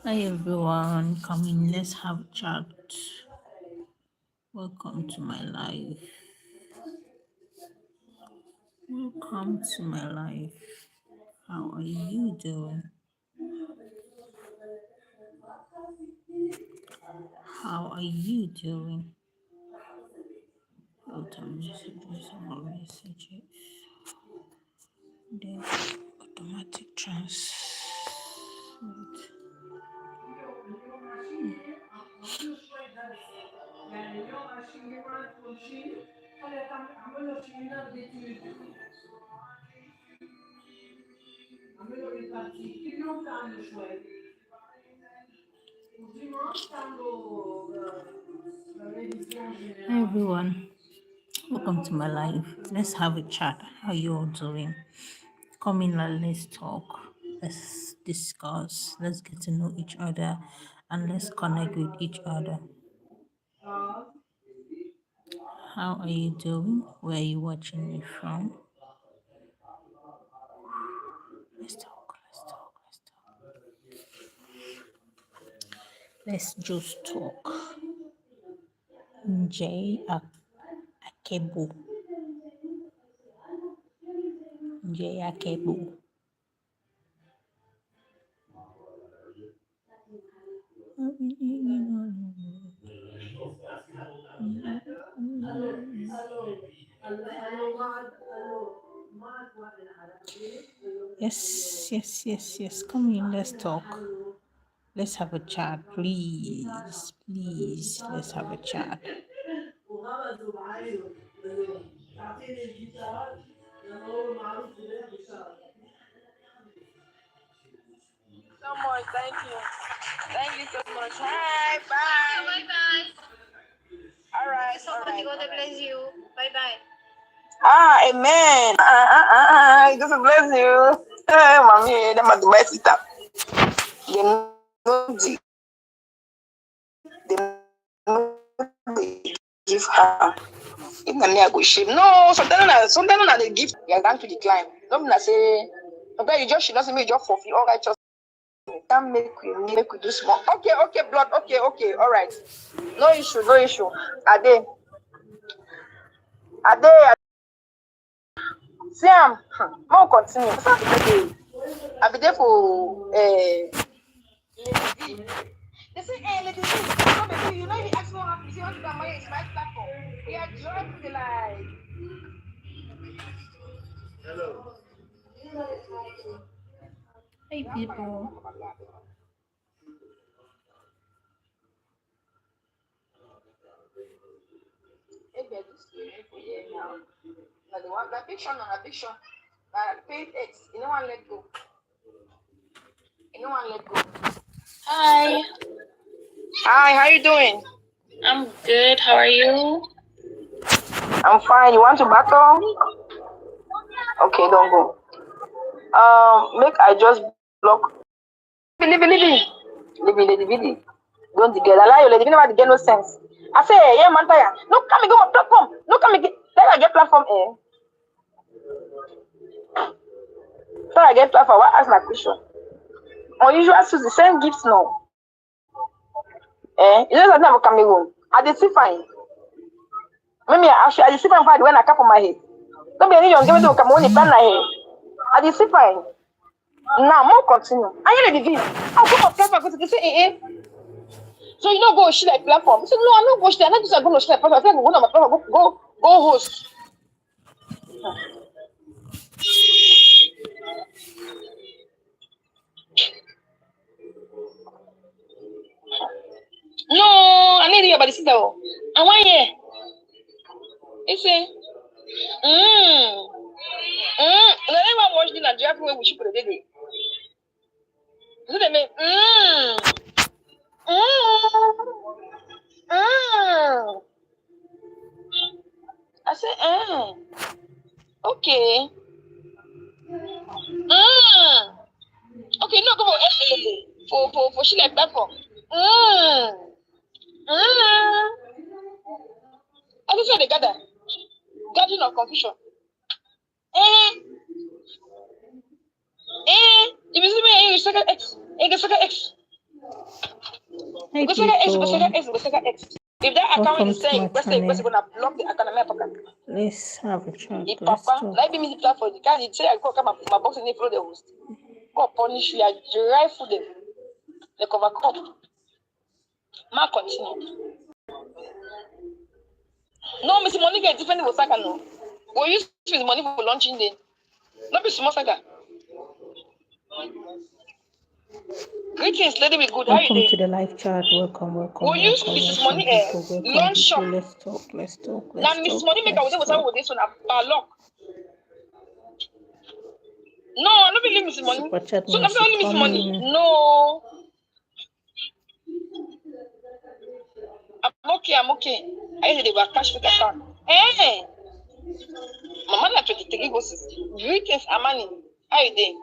Hi everyone, come in, let's have a chat. Welcome to my life. Welcome to my life. How are you doing? How are you doing? Filter messages, all messages. Then automatic transmit. Hi everyone, welcome to my life. Let's have a chat. How you all doing? Come in and let's talk. Let's discuss. Let's get to know each other and let's connect with each other. How are you doing? Where are you watching me from? Let's talk. Let's talk. Let's talk. Let's just talk. Akebu. Akebu. Yes. Come in, let's talk. Let's have a chat, please. Please, let's have a chat. So much. Thank you. Thank you so much. Hi. Bye. Bye. Bye. All right. God bless you. Bye. Bye. Amen. God bless you. Mommy, them are the best stuff. They know they give her. If na me, I go shame. No, sometimes they give. You are going to decline. Don't say. Sometimes you just should not say me. You just fulfill all righteous. Can't make we do small. Okay, blood. Okay, all right. No issue. Ade. See, more continue. I be there for They say, hey, ladies, you know, if you ask me what happens, you want to go my platform. We are dropping the light. Hey people. Hi, Hi, how you doing? I'm good. How are you? I'm fine. You want to battle? Okay, don't go. Make I just block. Leave it. Don't get allow your lady. Never get no sense. I say, yeah, man, tire. No, come and go my platform. No, come and get. Then I get platform. So I get platform. What ask my question? Unusual Susie send gifts no. You know something about coming home. I did see fine. Maybe I did see fine when I cap on my head. Don't be any young give me to come on the plan my head. I did see fine. Now more continue. I hear the video. I'll come up platform because they say So you know go share like platform. I said no, I'm not go share. I'm not just going to share platform. I said go on my platform. Go host. No, I need to hear about the sister. I want here. He say, I never watched the Nigerian where we should put it. So they make I said, okay. Okay, no, go for she like platform. I just said they gather. Gathering of confusion. If you see me, you second X. Hey Go Saga X, go Saga people, X, go Saga X. If that account welcome is to my saying, let's say, we're channel. gonna block the account of my pocket. Let's have a chat. If Let's Papa, talk. like be music platform, you can't say I go come my box and they follow the host. God punish you, I drive for them. They cover cup. Ma continue. No, Mr. Money get different with Saga no. We use Mr. Money for launching day. Not be small Saga. Greetings, lady with good. How you Welcome doing? to the live chat. Welcome, We use Mrs. Money people. Welcome launch shop. people. Let's talk. Let's talk. Now Let's Mrs. talk. Money make Let's with talk. this one a lock. No, I don't believe Mrs. Money. Super chat So I'm mercy only Mrs. Money. coming. No. I'm okay. I said they were cash with account. Hey, Mama na 23 ghosts. Greetings, Amani. How you doing?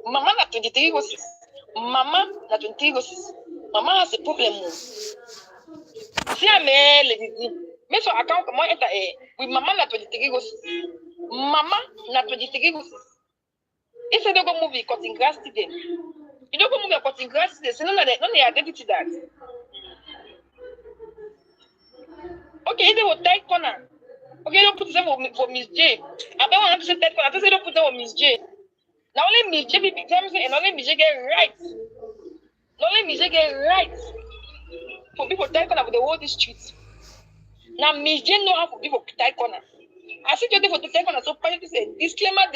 Mama na 23 ghosts. Mama na 23 ghosts. Mama has a problem. See, I'm a lady. Make sure account come on enter with Mama na 23 ghosts. Mama na 23 ghosts. If they don't go movie cutting grass today. You don't go move cutting grass today. So none of they identity that. Okay, they will tight corner. Okay, don't put them for Miss J. I don't want to say tight corner. I just say don't put them for Miss J. Now only Miss J becomes and only Miss J get right. Not only Miss J get right for people tight corner with the whole streets. Now Miss J know how for people tight corner. I see you for the tight corner. So finally say disclaimer.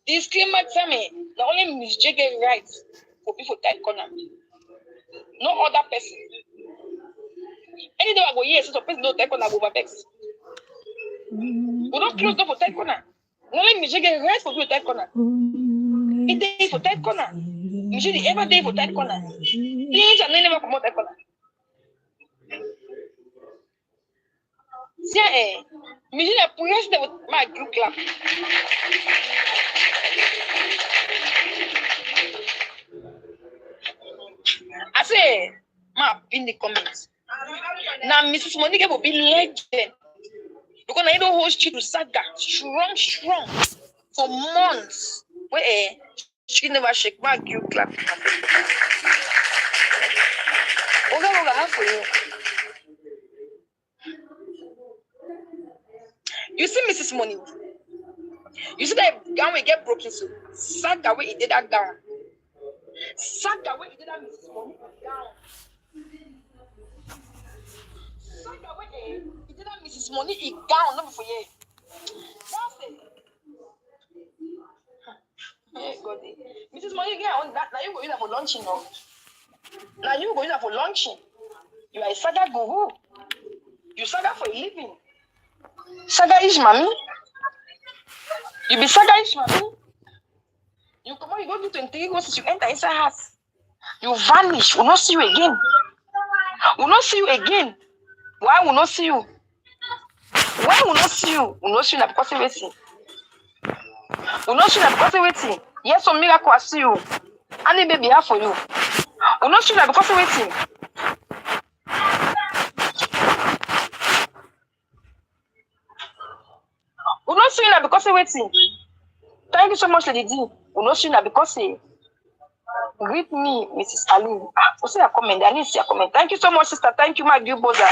Disclaimer, tell me. Now only Miss J get right for people tight corner. No other person. Any day I go yes, so person no tight corner go vex. We don't close door for tight corner. Not only Miss J get right for people tight corner. It day for tight corner. Miss J ever day for tight corner. Things are never come out tight corner. See, Miss J push them with my group clap. I say, ma in the comments. Now Mrs. Monica will be legend. Because I don't host you to Saga strong for months. Where she never shake my group clap. Oga, how for you? You see Mrs. Money. You see that gown will get broken so Saga where he did that gown. Saga where he did that Mrs. Money gown. Saga where he did that Mrs. Money he gown, not for you. That's it. Hey, God. Mrs. Money get on that. Now you go use that for launching now. Now you go use that for launching. You are a Saga guru. You Saga for a living. Saga is mommy. You be Saga is mommy. You come on, you go do 23 ghosts, you enter inside house. You vanish. We'll not see you again. We'll not see you again. Why will not see you? Why will not see you? We'll not see you because of waiting. We'll not see you because of waiting. Yes, some miracle I see you. And baby here for you. We'll not see you because of waiting. We'll not see you because of waiting. Thank you so much, Lady D. We'll not see you because of greet me, Mrs. Ali. What's your comment? I need to see your comment. Thank you so much, sister. Thank you, my dear brother.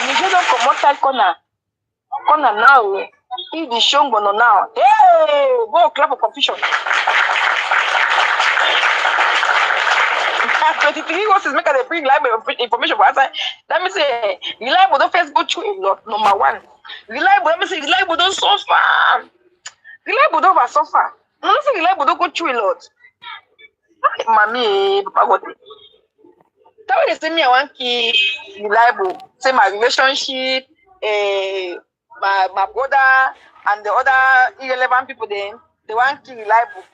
You don't come out that corner. Corner now. If the show going on now. Hey, go clap for confusion. 23 horses make they bring live information for outside. Let me say, reliable don't first go through a lot. Number one. Reliable, let me say, reliable don't suffer. Reliable don't suffer. I'm not saying reliable don't go through a lot. Mommy, Papa got it. That way they say me I want keep reliable. Say my relationship, my brother and the other irrelevant people then they want keep reliable.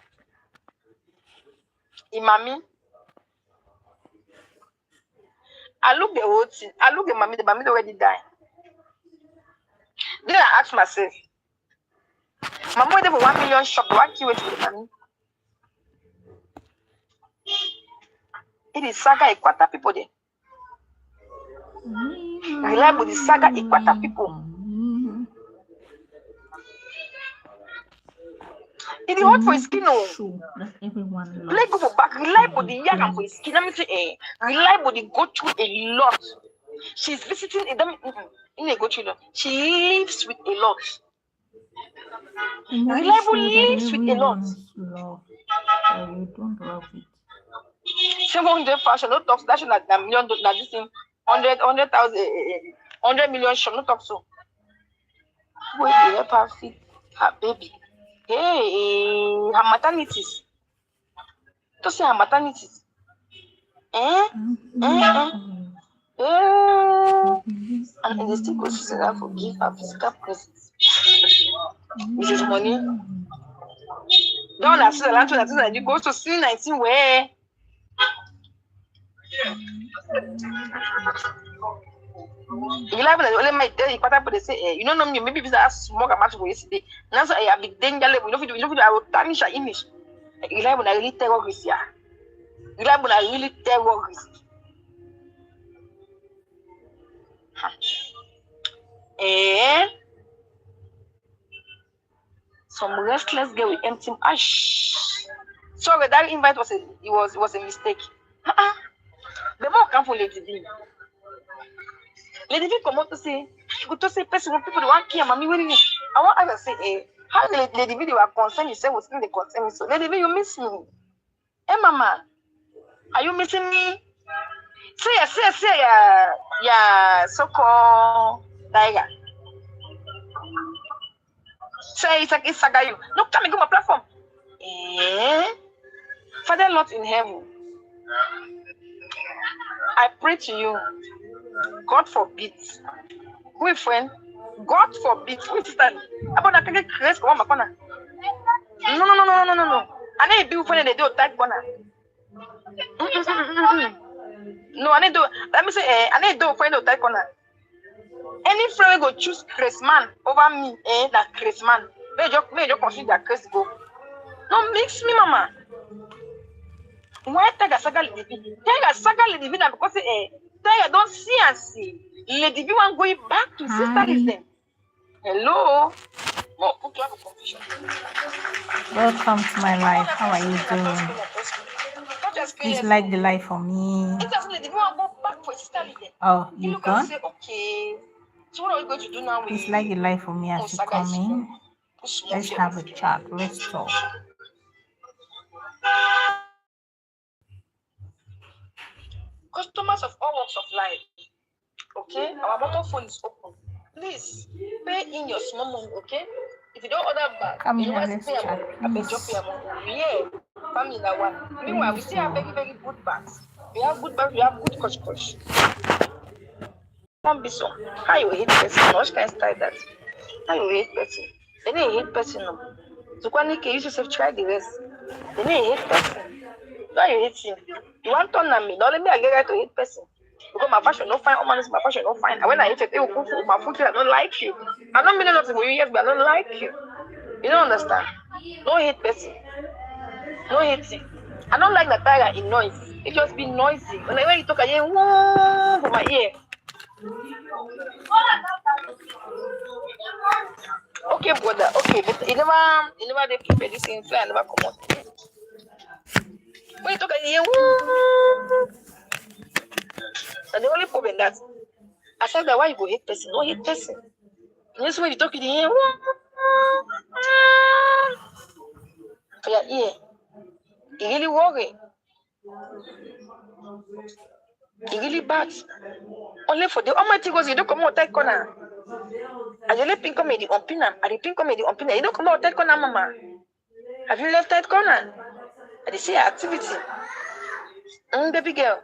Mommy. I look the whole thing. I look at mommy, the mommy already died. Then I ask myself, Mama waited for 1 million shop, why keep waiting for the money? It is Saga Equata people there. Reliable the Saga Equata people. It is hot for his skin. Oh, show that everyone play go for back. Rely body yak and for his skin. Let me say, rely body go through a lot. She's visiting them in a go through. She lives with a lot. Reliable lives with a lot. Love, but we don't love it. 700 fashion, no talk. That should not a million. That this thing 100,000, 100 million. Should not talk so. Wait, the help her feed her baby. Hey, her maternities. To say her maternities. And they still go to say that for give her physical presence. Mrs. Money. Don't have the land that you go to see 19 where. You like when only my day, but they say, you don't know me, maybe I smoke a match for yesterday. Now I have been dangerous. We don't I will tarnish her image. You like when I really terrorist, yeah. You like when I really terrorist. Some restless girl with empty ash. Sorry, that invite was a mistake. The more come for Lady V. Lady V come out to say, go to say person when people want care, mommy. When I want to say, how Lady V they were concerned, you say was in the concern. So Lady V, you miss me. Hey, Mama, are you missing me? Say, yeah, so-called tiger. Say it's a guy. No, come and go my platform. Father Lord in heaven, I pray to you. God forbid. Who friend? God forbid. Who is that? About that can create one corner. No. I need to be friend. They do type corner. No, I need to. Let me say. I need to friend of type corner. Any friend go choose Chris man over me. That Chris man. May you consider that Chris go. No, mix me, Mama. Why Tiger Saga Lady V? Tiger Saga Lady V because Tiger don't see and see. Lady V want going back to sister them. Hello. Welcome to my life. How are you doing? Please like the life for me. Oh, you gone? Okay. So what are we going to do now? Please like the life for me as you come in. Let's have a chat. Let's talk. Customers of all walks of life. Okay, our mobile phone is open. Please pay in your small money, okay? If you don't order back, come in and let's chat, please. Yeah, family that one. Meanwhile, we still have very, very good bags. We have good bags, we have good coach. Don't be so. How you hate person? What kind of style that? How you hate person? They didn't hate person, no. So when you yourself try the rest. They didn't hate person. Why you hate him? You want to turn me? Don't let me get right to hate person. Because my fashion no fine, my fashion no fine. And when I hate it, my food, I don't like you. I don't mean nothing for you, yes, but I don't like you. You don't understand? No hate person. No hating. I don't like the tiger in noise. It just be noisy. Whenever you talk, I hear whoa for my ear. Okay, brother. Okay, but you never they prepare this thing, so I never come out. When you talk, I hear whoa. And the only problem that I said that why you go hate person, no hate person. And this way you talk in the ear, for your ear. You really worry. You really bad. Only for the Almighty goes, you don't come out that corner. And you let pink comedy on Pinam, and the pink comedy on Pinam. You don't come out that corner, Mama. Have you left that corner? And they say activity. Baby girl.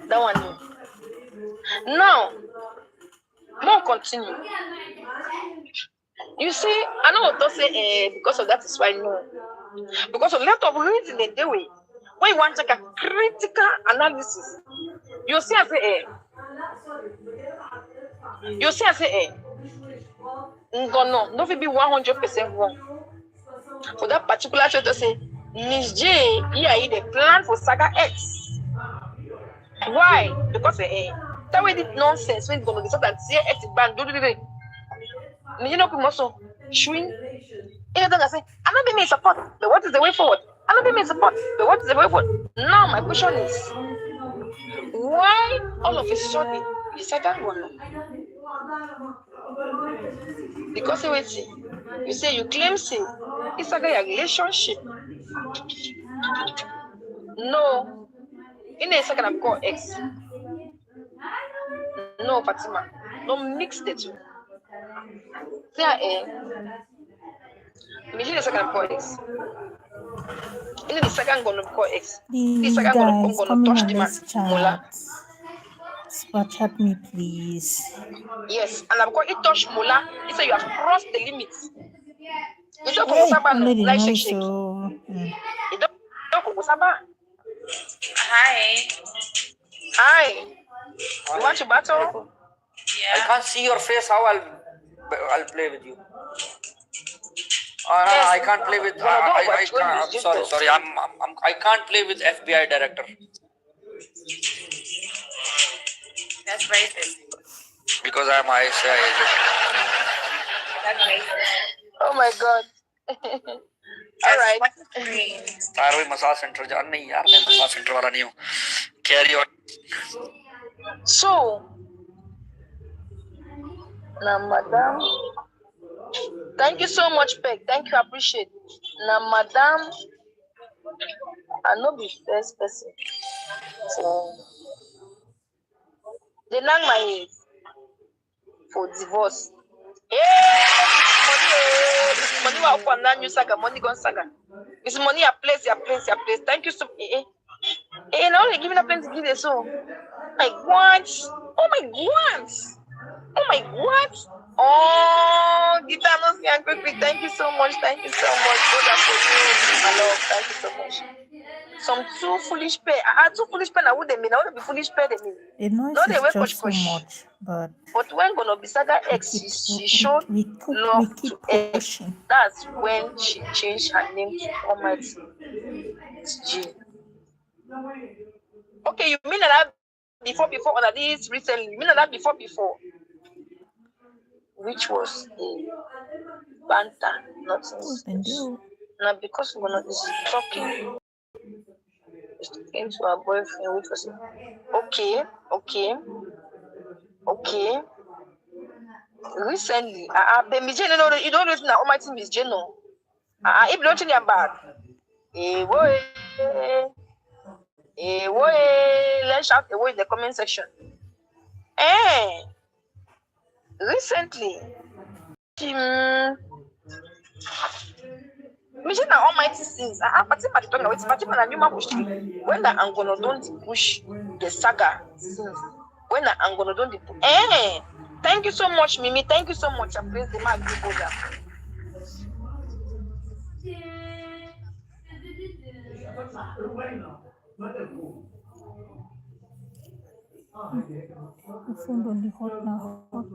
That one. Now, more continue. You see, I know what to say because of that is why no. Because of a lot of reason they do it. When you want to take a critical analysis, you see I say no be 100% wrong. For that particular show to say, Miss J, yeah, they plan for Saga X. Why? Because that way did nonsense when it's going to be so that CX band do. You know, also shrink You don't say, I'm not being support, but what is the way forward? I'm not being support, but what is the way forward? Now my question is, why all of a sudden you said that one? Because you say you claim say it's a relationship. No, in a second I'm called X. No, Fatima, don't mix the two. Say imagine the second I'm called X. In the second gonna call X. The Please, second guys, gonna come in touch and the let's molar. chat. Super chat me, please. Yes, and I'm going to touch molar. He said you have crossed the limits. You don't Hey, go only the like noise, shake. so. You don't go Saba. Hi. Hi. You want to battle? Yeah. I can't see your face. How I'll play with you. No, Yes. I can't play with. I can't. I'm sorry. I can't play with FBI director. That's racist. Because I'm ICI agent. That's racist. Oh my God. All right. Starway massage center जान नहीं यार मैं massage center वाला नहीं हूँ. Carry on. So, now, madam, thank you so much, Peg. Thank you, I appreciate. Now, madam, I know the first person. So, they knock my head for divorce. This money wa up and down, you saga, money gone saga. This money a place. Thank you so much. Now they're giving up plenty to give it so. My God. Oh my God. Oh my God. Oh, Gitanos and quickly. Thank you so much. God for you. My love. Thank you so much. Some two foolish pair. Two foolish pair. Now would they mean? I want to be foolish pair. They mean. The noise No, they is were just so push. much, but when gonna be Saga X, she showed love we keep to X. pushing. That's when she changed her name to Almighty G. Okay, you mean that before or this recently? You mean that before? Which was a banter, nothing else. Now because we're not talking to her boyfriend, which was okay. Recently, you don't listen to Almighty Miss Jeno. If you don't think about let's shout away in the comment section. Recently, imagine na Almighty sins. Fatima dey talk now. Fatima na Numa push when the Angono don't push the saga sins. When the Angono don't push. Thank you so much, Mimi. Thank you so much. I praise the man. The phone only hot now. Hot.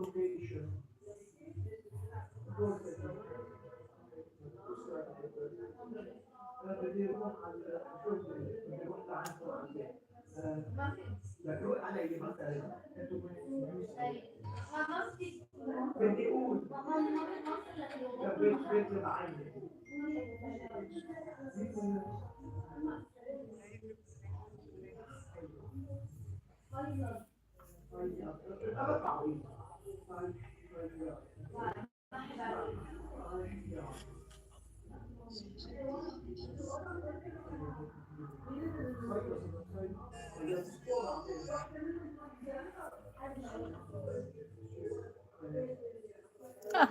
Ah.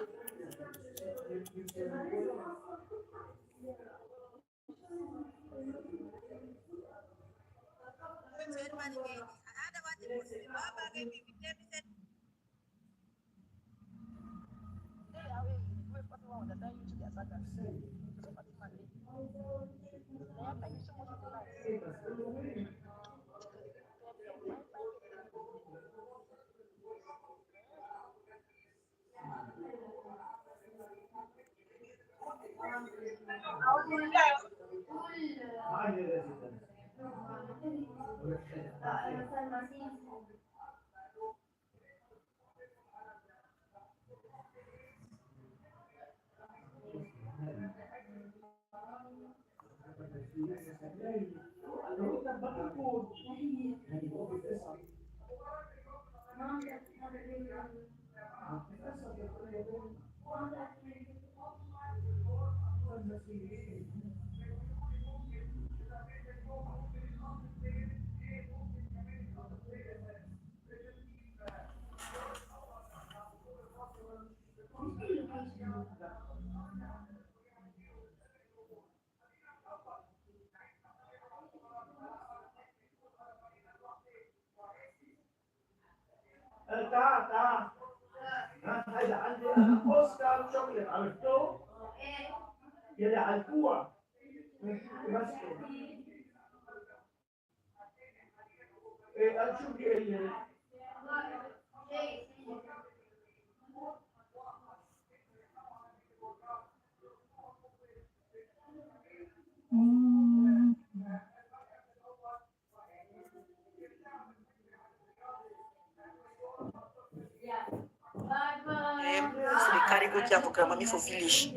So they carry go there for grandma for village.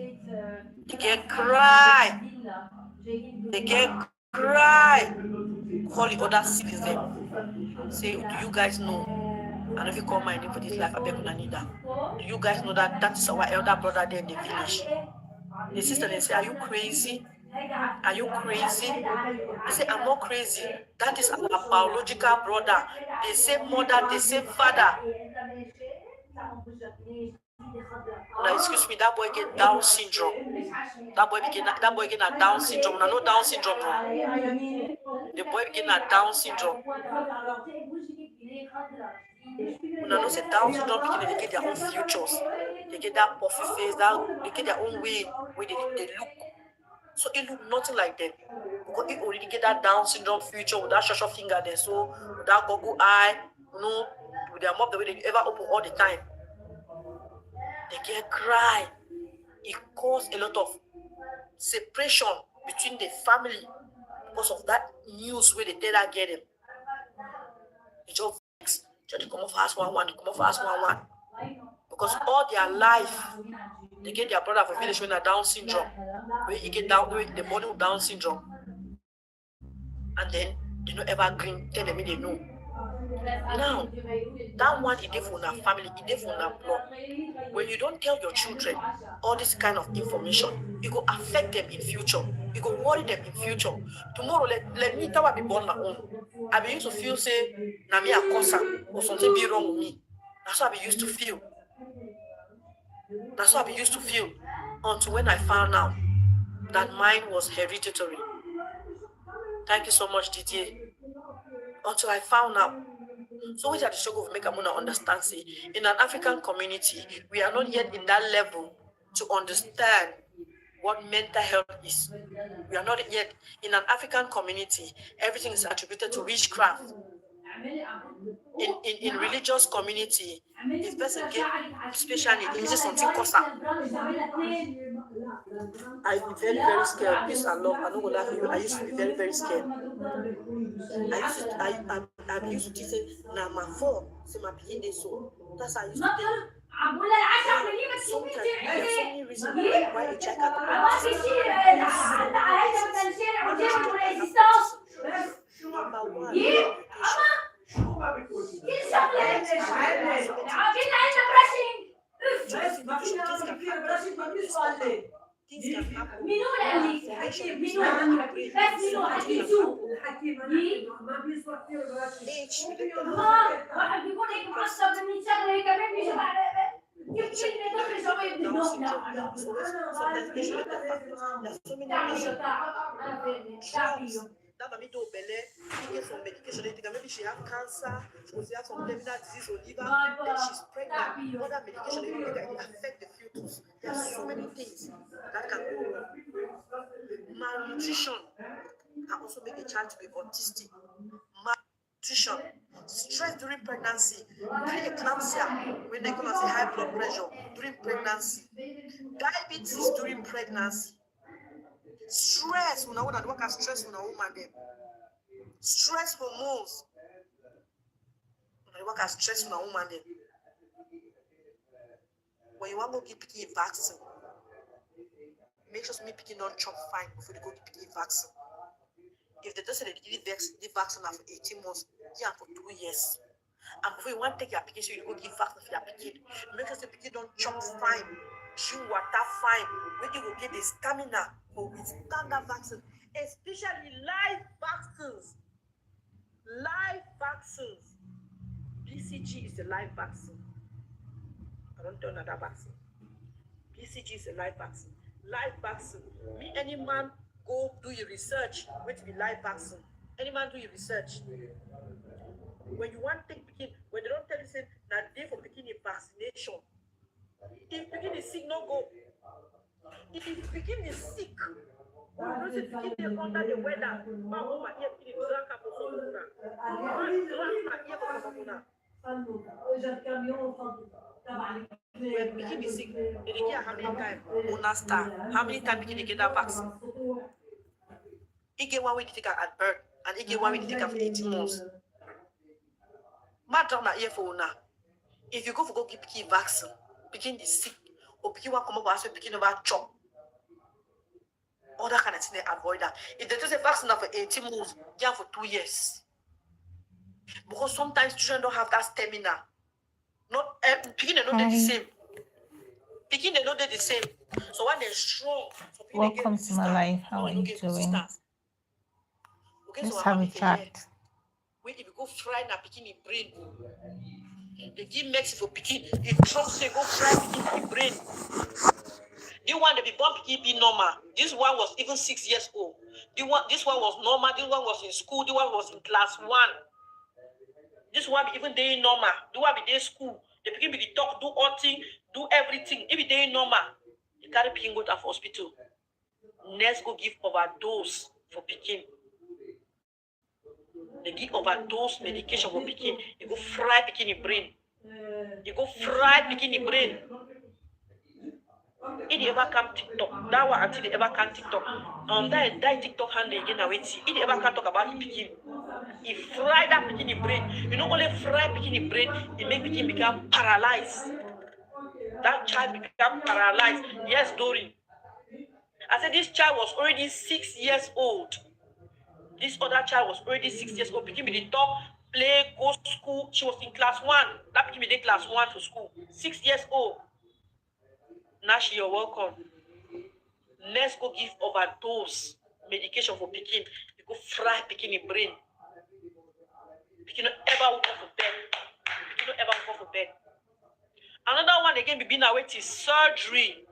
They get cry. They get cry. Call the other citizen. Say, do you guys know? And if you call my name for this life, I beg you need that. Do you guys know that that is our elder brother there in the village? The sister they say, are you crazy? Are you crazy? I say, I'm not crazy. That is our biological brother. They say mother, they say father. Now, excuse me, that boy get Down syndrome. That boy get a Down syndrome. Now, no Down syndrome. The boy get a Down syndrome. When I know say Down syndrome, they get their own futures. They get that puffy face. They get their own way where they look. So it look nothing like them. Because it already get that Down syndrome future with that short finger there. So with that goggle eye, with their mouth the way they ever open all the time. They get cry. It caused a lot of separation between the family because of that news where they tell that get them. They just come off as one. Because all their life they get their brother for village with a Down syndrome. Where you get down with the body with Down syndrome. And then they don't ever green, tell them they know. Now, that one is there for our family, it's there for our blood. When you don't tell your children all this kind of information, it will affect them in future. It will worry them in future. Tomorrow, let me tell I be born my own. I be used to feel say, na me a concern or something be wrong with me. That's what I be used to feel. That's what I be used to feel until when I found out that mine was hereditary. Thank you so much, Didier. Until I found out. So which are the struggle of make a mona understand say in an African community, we are not yet in that level to understand what mental health is. We are not yet in an African community, everything is attributed to witchcraft. In religious community, if person get special need, it means something cause I be very, very scared. Peace and love. I don't go laugh at you. I used to be very, very scared. I used to say, nah, my phone, c'est ma pied des so. That's how I used to think. Sometimes there's so many reasons why a child Number one, that mommy do belly, she gets some medication, maybe she have cancer, or she have some terminal disease or liver, then she's pregnant. Other medication it affect the fetus. There are so many things that can go wrong. Malnutrition can also make a child to be autistic. Malnutrition, stress during pregnancy, preeclampsia, when they call us high blood pressure during pregnancy, diabetes during pregnancy. Stress, when I want to work at stress when a woman them. Stress hormones. When I work at stress when a woman them. When you want to go give picking a vaccine, make sure me picking don't chop fine before you go give picking a vaccine. If they just say they give the vaccine for 18 months, yeah, for 2 years. And before you want to take your application, you go give vaccine for your application. Make sure the pikin don't chop fine, drink water fine. When you go get the stamina for withstand that vaccine, especially live vaccines. Live vaccines. BCG is a live vaccine. I don't know another vaccine. BCG is a live vaccine. Live vaccine. Me, any man go do your research. Wait to be live vaccine. Any man do your research. When you want to take pikin, when they don't tell you say that day for pikin a vaccination. If pikin is sick, no go. If pikin is sick, you know say pikin is under the weather. Man, oh my ear pikin is drunk up for corona. Man, drunk my ear for corona. When pikin is sick, they get how many times? Una star. How many times pikin get that vaccine? He get one way to take her at birth, and he get one way to take her for 18 months. Man, drunk my ear for una. If you go for give pikin vaccine, pikin is sick, or pikin want come up and say pikin never chop. All that kind of thing, they avoid that. If they just say vaccine for 18 months, yeah, for 2 years. Because sometimes children don't have that stamina. Not pikin they know they're the same. Pikin they know they're the same. So when they're strong, so Welcome to my life. How are you doing? Okay, Let's so have a chat. When if you go fry na pikin in brain, they give medicine for pikin. If Trump say go fry pikin in brain, the one they be born pikin be normal. This one was even 6 years old. This one was normal. This one was in school. This one was in class 1. This one be even day normal. The one be day school. The pikin be the talk, do all thing, do everything. If it day normal, you carry pikin go to hospital. Next go give overdose for pikin. They give overdose medication for pikin. You go fry pikin in brain. You go fry pikin in brain. If they ever come TikTok, that one until they ever come TikTok. That TikTok handle again now. If they ever can talk about pikin, he fry that pikin in brain. You know, only fry pikin in brain, it make pikin become paralyzed. That child become paralyzed. Yes, Dory. I said this child was already 6 years old. This other child was already 6 years old. Pikin be the talk, play, go to school. She was in class 1. That pikin be in class 1 to school. 6 years old. Now you're welcome. Let's go give overdose medication for pikin. You go fry pikin in brain. Pikin don't ever wake up for bed. Pikin don't ever wake up for bed. Another one again, be now wait is surgery.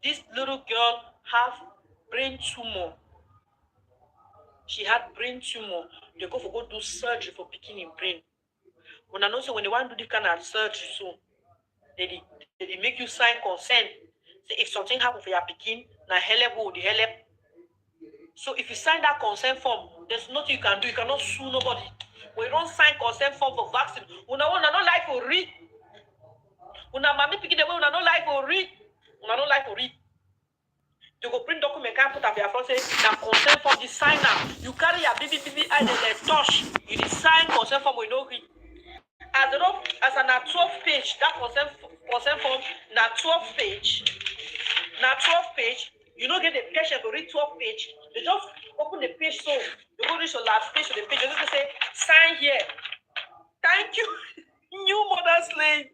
This little girl have brain tumor. She had brain tumor. They go do surgery for pikin in brain. When I know so when they want to do this kind of surgery, so they make you sign consent. Say if something happen for your pikin, na help go the help. So if you sign that consent form, there's nothing you can do. You cannot sue nobody. When you don't sign consent form for vaccine, una no life for read. Una mami pikin the way una no life for read. Una no life for read. You go print document, can't put up your front say na consent form. You sign now. You carry your baby eye they touch. You sign consent form we no read. As an 12 page, that consent form na 12 page. Na 12 page. You don't get the patient to read 12 page. They just open the page so you go reach the last page of the page. You just say sign here. Thank you, new mother's lane.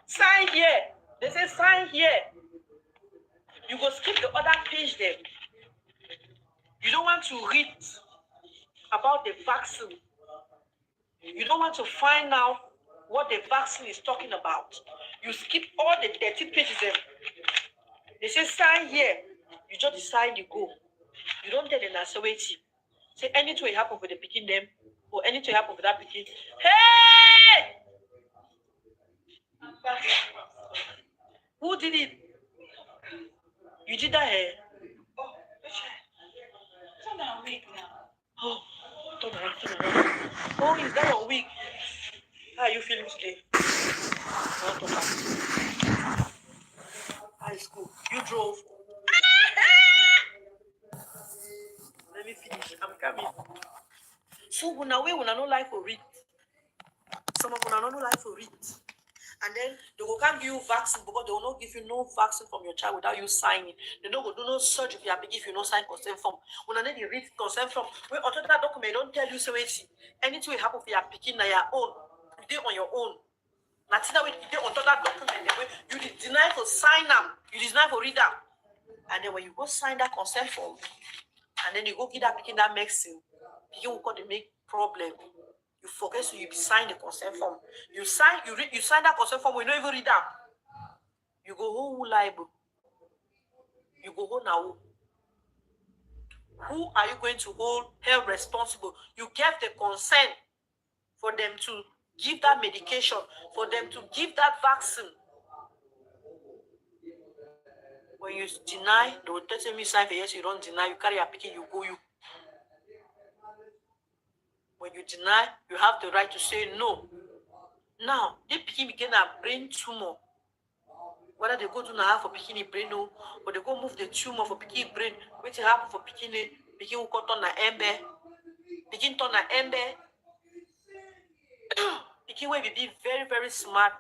Sign here. They say sign here. You go skip the other page there. You don't want to read about the vaccine. You don't want to find out what the vaccine is talking about. You skip all the 13 pages there. They say sign here. You just decide you go. You don't tell the nurse waiting. Say anything will happen with the picking them or anything will happen with that picking. Hey! Who did it? You did that hair? Oh, turn that wig now. Oh, turn around. Oh, is that your wig? How are you feeling today? High school. You drove. Let me finish. I'm coming. So when I no life for read. Some of them no life for read. And then they will can't give you vaccine because they will not give you no vaccine from your child without you signing. They don't go do no surgery if you have if you not sign consent form. When I need you read consent form, when author that document don't tell you so anything will happen for your picking na your own. You did on your own. Nothing that you did on that document, you deny to sign them, you deny to read them. And then when you go sign that consent form, and then you go get that picking that medicine, you will got to make problem. You forget so you be sign the consent form. You sign that consent form, we don't even read that. You go home liable. You go home now. Who are you going to hold held responsible? You get the consent for them to give that medication, for them to give that vaccine. When you deny, they will tell me sign for yes, you don't deny, you carry a picking, you go you. When you deny, you have the right to say no. Now, they picking begin a brain tumor. Whether they go to now for picking a brain or they go move the tumor for picking brain, which happen for picking it, picking will cut on the ember, picking turn the ember, picking will be very, very smart,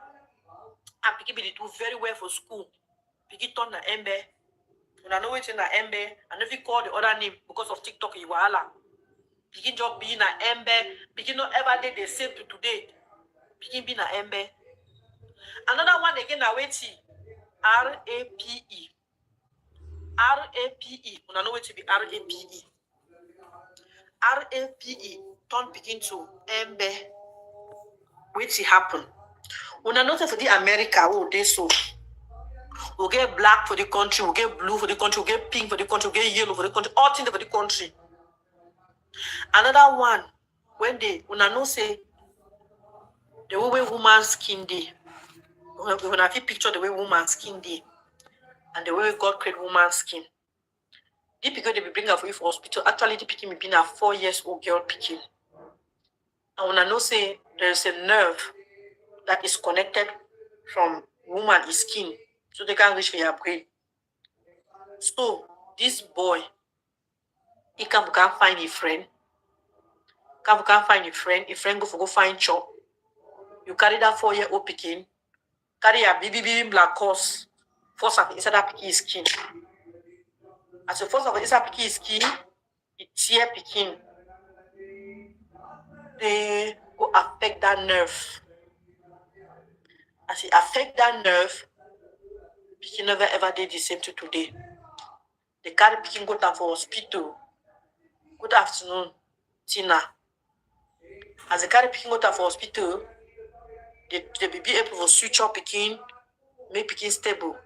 and picking will do very well for school. Picking turn the ember. When I know it's in the ember, and if you call the other name because of TikTok, you will Picking job being an ember, picking not ever did the same to today. Picking being an ember. Another one again, I wait see RAPE. RAPE. When I know it to be RAPE. RAPE turn picking to ember. Wait see happen. When I notice for the America, oh, they so. We'll get black for the country, we'll get blue for the country, we'll get pink for the country, we'll get yellow for the country, all things for the country. Another one, when I know say the way woman's skin day, when I picture the way woman's skin day, and the way God created woman's skin, the because they be bring her for you for hospital. Actually, the picking me being a 4 years old girl picking. And when I know say there is a nerve that is connected from woman's skin, so they can reach for your brain. So this boy, he can't find a friend. Can't find a friend go find chop. You carry that 4-year-old picking, carry a baby black horse, force of inside that picking skin. As the force of inside picking skin, it tear picking. They go affect that nerve. As it affect that nerve, picking never ever did the same to today. They carry picking go down for hospital. Good afternoon, Tina. As they carry picking go down for hospital, they be able to switch up picking, make picking stable.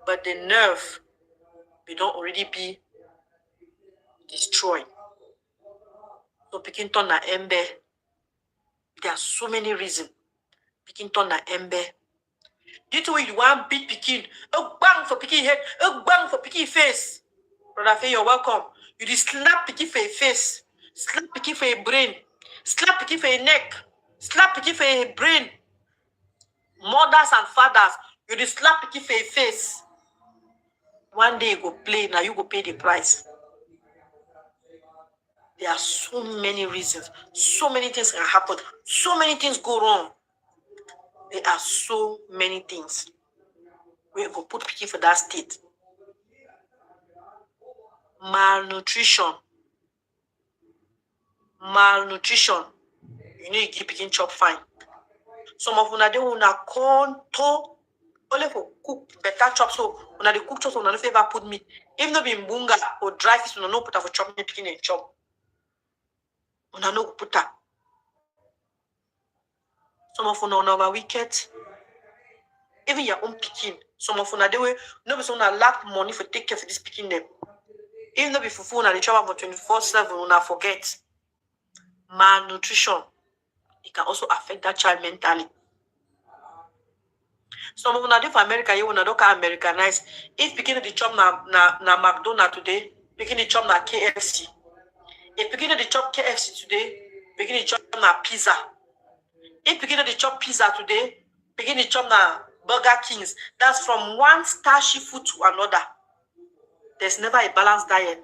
But the nerve, they don't already be destroyed. So picking turn na ember. There are so many reasons. Picking turn na ember. Due to you want beat picking, a bang for picking head, a bang for picking face. Brother Faye, you're welcome. You just slap picking for a face, slap picking for a brain, slap picking for a neck, slap picking for a brain. Mothers and fathers, you just slap picking for a face. One day you go play, now you go pay the price. There are so many reasons, so many things can happen, so many things go wrong. There are so many things. We go put picking for that state. Malnutrition. You need to keep picking chop fine. Some of una they una corn to only for cook better chop. So una they cook chop, so una no favor put meat. Even though be mbunga or dry fish, una no put for chop me picking and chop. Una no put that. Some of una over wicked. Even your own picking. Some of una they way no be so una lack money for take care for this picking them. Even though be fufu una they travel for 24/7, una forget. Malnutrition. It can also affect that child mentally. Some of them for America, you wanna don't Americanize. If beginning the chop na McDonald's today, beginning the chop na KFC. If beginning the chop KFC today, beginning the chop na pizza. If beginning the chop pizza today, beginning the chop na Burger Kings. That's from one starchy food to another. There's never a balanced diet.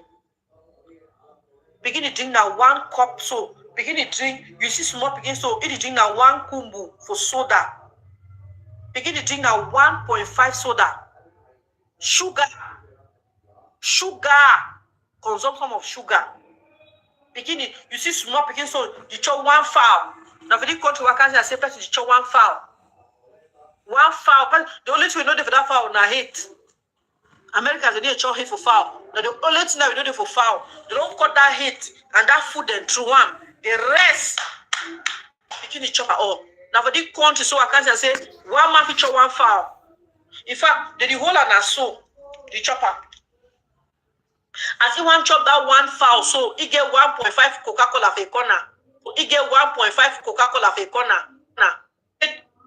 Begin to drink now one cup so. Begin to drink. You see small begin so. If you drink now one kumbu for soda. Begin to drink now 1.5 soda. Sugar. Consumption of sugar. Begin it. You see small begin so you chop one fowl. Now for the country workers are separate to chop one fowl. One fowl. But the only thing we know for that fowl now hate. Americans they didn't chop hate for fowl. Now the only thing that we know for fowl. They don't cut that hate and that food then through one. The rest begin to chop at all. Now for the country so I can say one man chop one fowl. In fact, the whole and so the chopper. As he want chop that one fowl, so he get 1.5 Coca-Cola for a corner. He get 1.5 Coca-Cola for a corner. Now,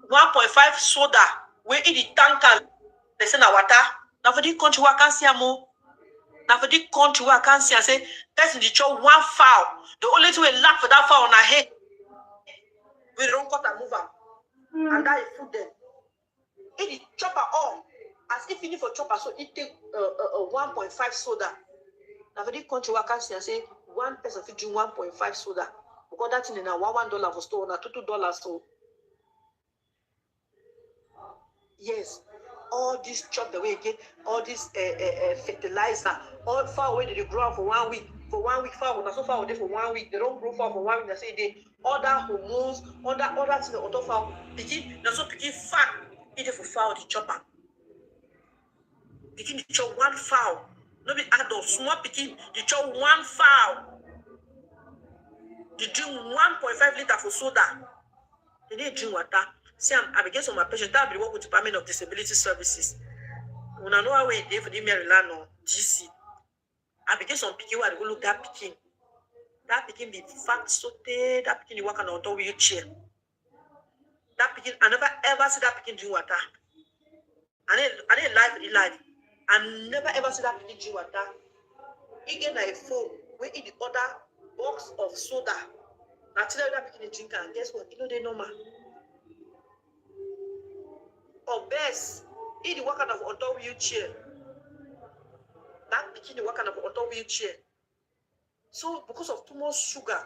1.5 soda. We eat the tanker. They say na water. Now for the country where I can see more. Now for the country where I can see, I say person the chop one fowl. The only thing we lack for that fowl on our head. We don't cut and move am. And that is food then. Eat the chopper all. As if you need for chopper, so it take 1.5 soda. Now for the country where I can see, I say one person fit drink 1.5 soda. Because that thing in a $1 for store, na $2 so. Yes, all this chop the way again, all this fertilizer, all far away they grow for 1 week. For 1 week, far so far away for 1 week. They don't grow far for 1 week. They say they other hormones, other things, other fowl. Begin, that's what begin fat. Eat it for fowl the chopper. Begin to chop one fowl. No be adult, small picking, you chop one fowl. You drink 1.5 liter for soda. They didn't drink water. See, I begin some of my patients that be work with Department of Disability Services. When I know how we did for the Maryland or GC, I begin some picking where I go look that picking. That picking be fat sauté, that picking you work on auto wheelchair. That picking, I never ever see that picking drink water. I didn't live. I never ever see that picking drink water. Again, I phone, we eat the other box of soda. Now tell you that picking drink and guess what? You know they normal. Or best, eat the worker of auto wheelchair. That picking the worker of auto wheelchair. So because of too much sugar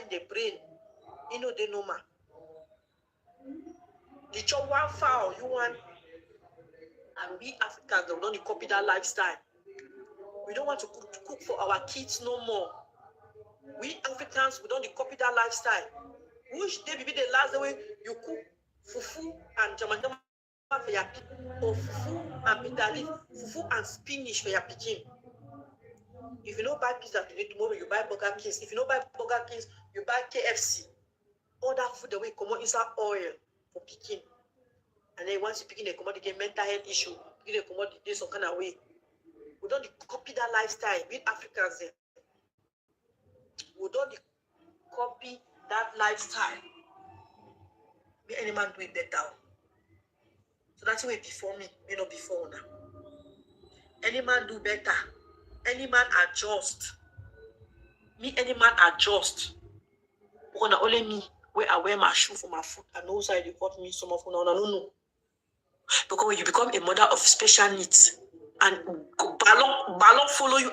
in the brain, you know they normal. The chop one fowl you want. And we Africans don't want to copy that lifestyle. We don't want to cook for our kids no more. We Africans, we don't copy that lifestyle. Which day be the last way you cook fufu and jamajama for your pikin, or fufu and bitter leaf, fufu and spinach for your pikin. If you don't buy pizza today, tomorrow you buy Burger Kings. If you don't buy Burger Kings, you buy KFC. All that food the way come on inside oil for pikin. And then once you begin to come out, they get mental health issue. You come out, they some kind of way. We don't copy that lifestyle. We Africans, we don't copy that lifestyle. May any man do it better. So that's the way before me, may not before now. Any man do better. Any man adjust. Me, any man adjust. Because only me, where I wear my shoe for my foot, and no side you got me some of no. Because when you become a mother of special needs and ballon follow you.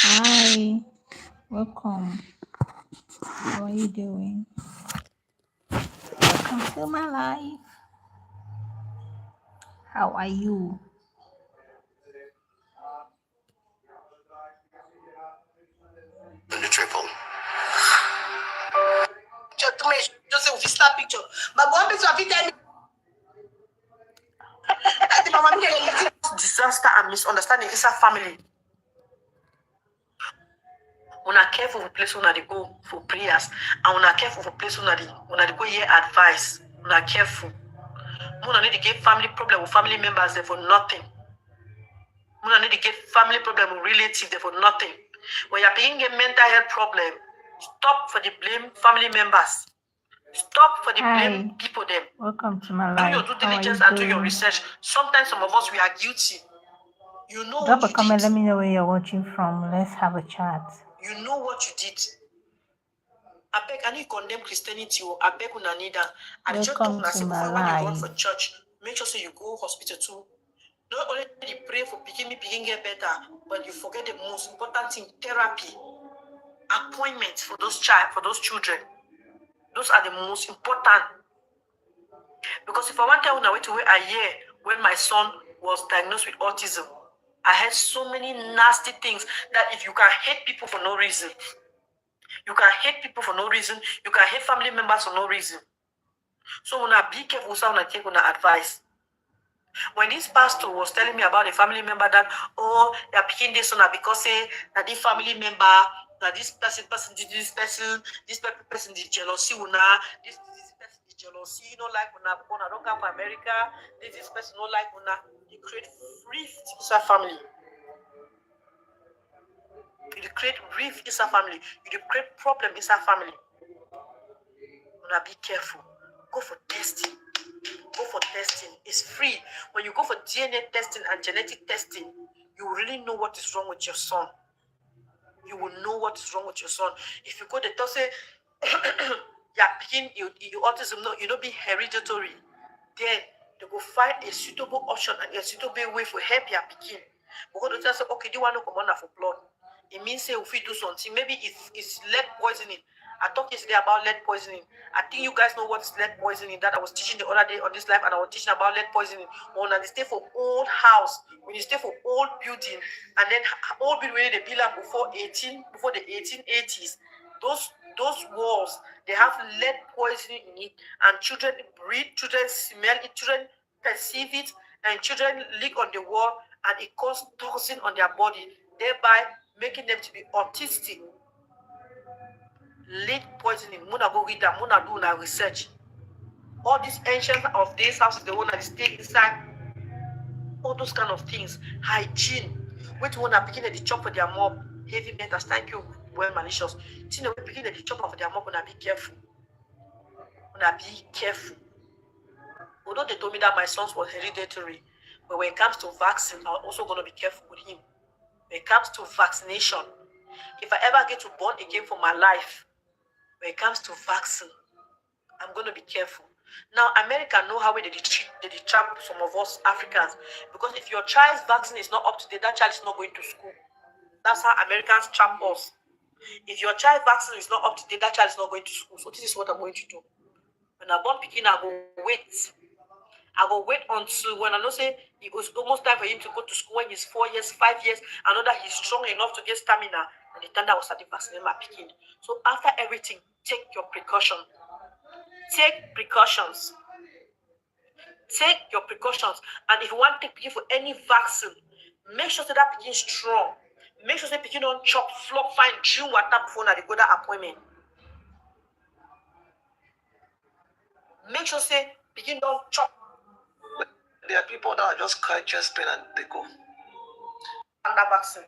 Hi, welcome. How are you doing? Welcome to my life. How are you? The triple. Just say we start picture. But one picture of it. Disaster and misunderstanding inside family. When I careful for place when I go for prayers, and when I careful for place when I go hear advice, when I careful. When I need to get family problem with family members there for nothing. When I need to get family problem with relatives there for nothing. When you're being a mental health problem, stop for the blame family members. Stop for the blame people them. Welcome to my life. Do your due diligence and do your research. Sometimes some of us we are guilty. You know Drop what a comment. you did. Let me know where you're watching from. Let's have a chat. You know what you did. I beg, I need condemn Christianity. I beg una need that. I just talk na say before when you run for church, make sure so you go hospital too. Not only pray for picking get better, but you forget the most important thing, therapy. appointments for those children. Those are the most important. Because if I want to tell you now, wait to wait a year when my son was diagnosed with autism, I heard so many nasty things that if you can hate people for no reason, you can hate people for no reason, you can hate family members for no reason. So when I be careful, when I take on advice. When this pastor was telling me about a family member that, oh, they are picking this one because say that this family member, that this person did this person did jealousy, this person did jealousy, you know, like when I don't come from America, this person don't like when you create rift inside family. You create rift inside family. You create problem inside family. Now be careful. Go for testing. Go for testing. It's free. When you go for DNA testing and genetic testing, you really know what is wrong with your son. You will know what is wrong with your son. If you go to tell say, yeah, picking your autism, no, you know, be hereditary. Then they go find a suitable option and a suitable way for help your picking. But go to tell say, okay, do you want to come on for blood? It means say if we do something, maybe it's lead poisoning. I talked yesterday about lead poisoning. I think you guys know what is lead poisoning that I was teaching the other day on this live, and I was teaching about lead poisoning. When you stay for old house, when you stay for old building, and then old building where they built up before the 1880s, those walls, they have lead poisoning in it, and children breathe, children smell it, children perceive it, and children lick on the wall, and it causes toxin on their body, thereby making them to be autistic. Lead poisoning. Muna go read that. Muna do na research. All these ancient of days houses, the one that stay inside. All those kind of things. Hygiene. Wait one are picking at the chop for their mob. Heavy metals. Thank you. Well malicious. Tina we picking at the chop for their mob. Una be careful. Una be careful. Although they told me that my son was hereditary, but when it comes to vaccine, I'm also gonna be careful with him. When it comes to vaccination, if I ever get to born again for my life, when it comes to vaccine, I'm going to be careful. Now, America know how they trap some of us Africans. Because if your child's vaccine is not up to date, that child is not going to school. That's how Americans trap us. If your child vaccine is not up to date, that child is not going to school. So this is what I'm going to do. When I born picking, I go wait. I will wait until when I know say it was almost time for him to go to school when he's 4 years, 5 years. I know that he's strong enough to get stamina. And the time that I was starting vaccinating my picking. So after everything, take your precaution. Take precautions. Take your precautions. And if you want to take picking for any vaccine, make sure that picking is strong. Make sure that picking don't chop, flop, fine, drink water before they go that appointment. Make sure say picking don't chop. There are people that are just cry chest pain and they go. And that vaccine.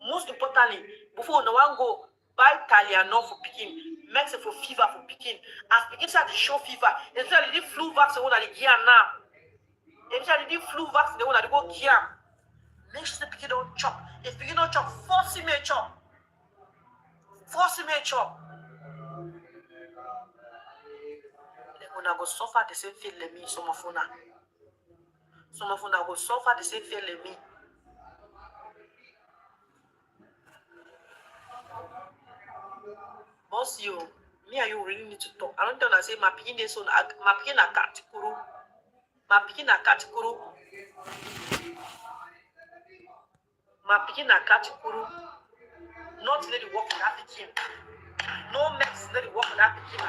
Most importantly, before no one go buy Tylenol for picking, medicine for fever for picking. As picking start to show fever, especially the flu vaccine when they gear now. Especially the flu vaccine when they go gear. Make sure the picking don't chop. If picking don't chop, force him a chop. Force him a chop. They're gonna go suffer the same feel like me, some of una. Some of una go suffer the same feel like me. Boss, me and you really need to talk. I don't tell you say my picking is on my picking a katikuru. My picking a katikuru. My picking a katikuru. Not let it work with that picking. No medicine let it work with that picking.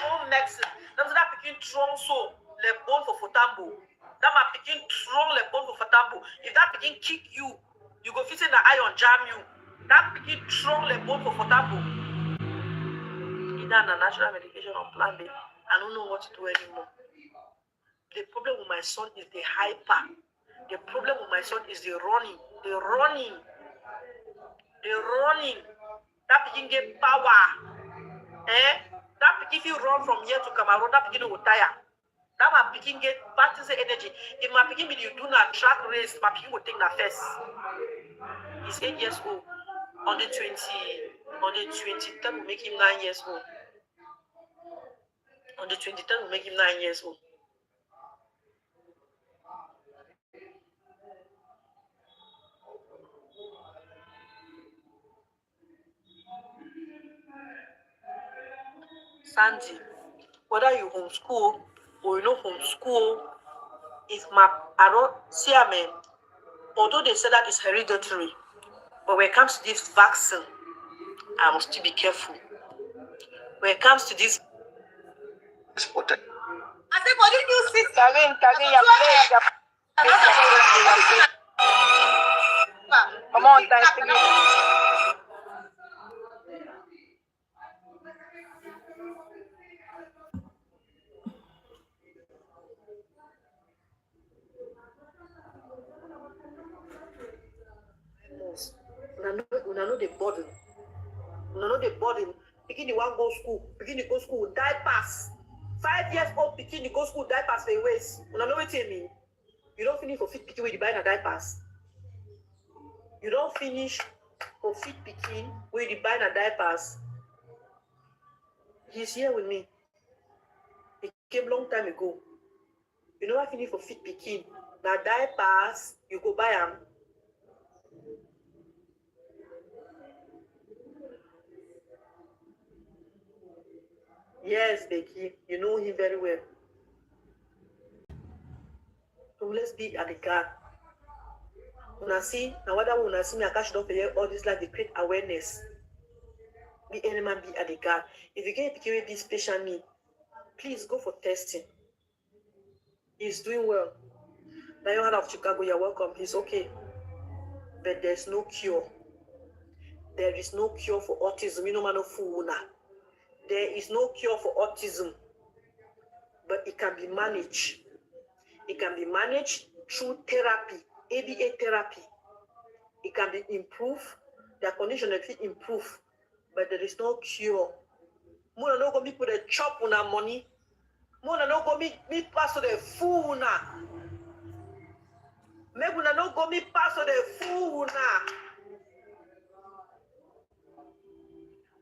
No medicine. That's that picking strong so le bone for fotambo. That my picking strong le bone for fotambo. If that picking kick you, you go fit in the iron jam you. That picking strong le bone for fotambo. Either a natural medication or plan B. I don't know what to do anymore. The problem with my son is the hyper. The problem with my son is the running. The running. That picking get power. That picking if you run from here to Cameroon, that picking will tire. That my picking get battery energy. If my picking you do not track race, my picking will take the first. He's 8 years old. On the 23rd will make him 9 years old. On the 23rd will make him 9 years old. Sandy, whether you homeschool or you know homeschool, is my I don't see I mean, although they say that it's hereditary, but when it comes to this vaccine, I must still be careful. When it comes to this It's protect. I said, what did you see? Kagin, you're playing. Come on, Thanksgiving. una know the burden. Una know the burden. Pikin one go school, pikin go school, diapers. 5 years old pikin go school, diapers for waist. Una know what I mean? You don't finish for fit pikin with the buying a diapers. You don't finish for fit pikin with the buying a diapers. He's here with me. He came long time ago. You know what finish for fit pikin? Now diapers, you go buy them. Yes, Becky, you know him very well. So let's be at the guard. When I see, now what I want to see me, I catch up here, all this like they create awareness. Be any man be at the guard. If you get a PKW special need, please go for testing. He's doing well. Lion of Chicago, you're welcome. He's okay. But there's no cure. There is no cure for autism. You know, man, there is no cure for autism, but it can be managed. It can be managed through therapy, ABA therapy. It can be improved. Their condition will be improved, but there is no cure. Mona no go me put a chop on our money. Mona no go me pass to the fool now. Maybe Mona no go me pass to the fool now.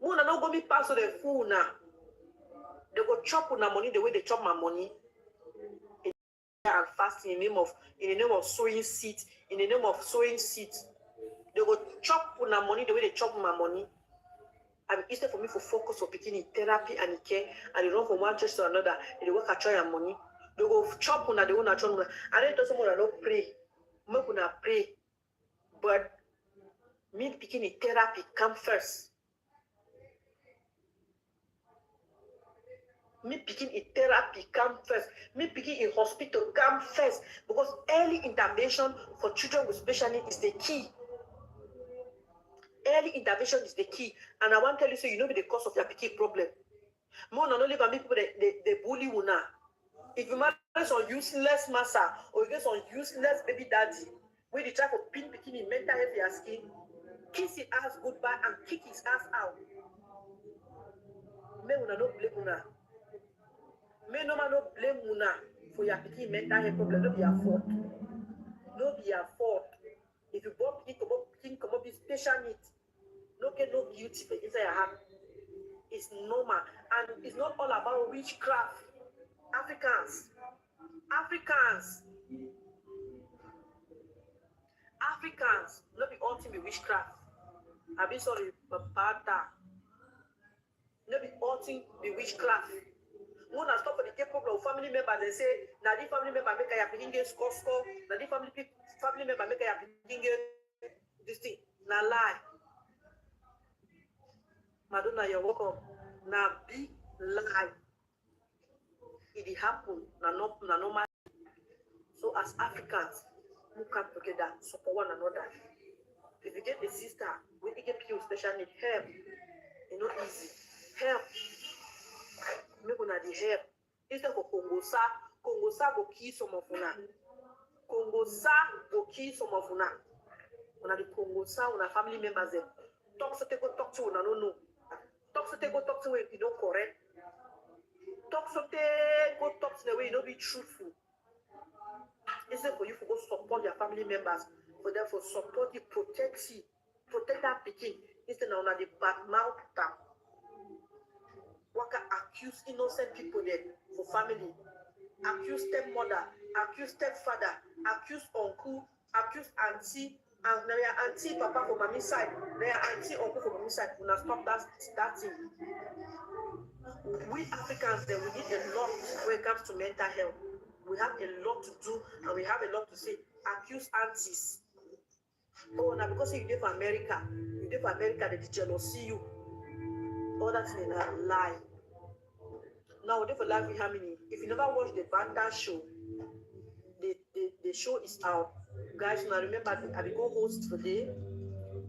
Mona no go me pass to the fool now. They go chop on our money the way they chop my money. And fasting in the name of sowing seeds, in the name of sowing seeds. They go chop on our money the way they chop my money. And instead for me to focus on picking in therapy and in care, and they run from one church to another, and they work at your money. They go chop on the one at and then doesn't want to not pray. I'm gonna pray, but me picking in therapy come first. Me picking in therapy come first. Me picking in hospital come first, because early intervention for children with special needs is the key. Early intervention is the key, and I want to tell you, so you know the cause of your picking problem. More than only for people they bully you now. If you marry some useless massa or you get some useless baby daddy, where they try for pin picking in mental health your skin, kiss his ass goodbye and kick his ass out. Me una no blame una. Me no man no blame una for your picking mental health problem. No be your fault. No be your fault. If you born picking come up with special needs, no get no guilty for inside your heart. It's normal, and it's not all about witchcraft. Africans, not be all thing be witchcraft. I be sorry, Papa. Not be all thing be witchcraft. When I stop for the care problem of family member, they say, now the family member make a picking score. Now the family member make a picking this thing. Now lie. Madonna, you're welcome. Now big lie. It happen. Now normal. So as Africans, who come together, support one another. If you get a sister, we get people special need help. You know, easy help. Maybe na the help. Instead of Congosa go kill some of una. Congosa go kill some of una. Una the Congosa, una family members them. Talk so they go talk to una no. Talk so they go talk to you don't correct. Talk so they go talk to the way you don't be truthful. Instead for you to go support your family members, for them to support you, protect that picking. Instead of the bad mouth them. Waka accuse innocent people then for family, accuse stepmother, accuse stepfather, accuse uncle, accuse auntie, and now your auntie papa for mommy side, now your auntie uncle for mommy side. When I stop that thing, we Africans, then we need a lot when it comes to mental health. We have a lot to do, and we have a lot to say. Accuse aunties. Oh, now because you live for America, they jealousy you. All that's in a lie. Now, for life with Harmony. If you never watched the Banta show, the show is out. Guys, now remember, I will go host today,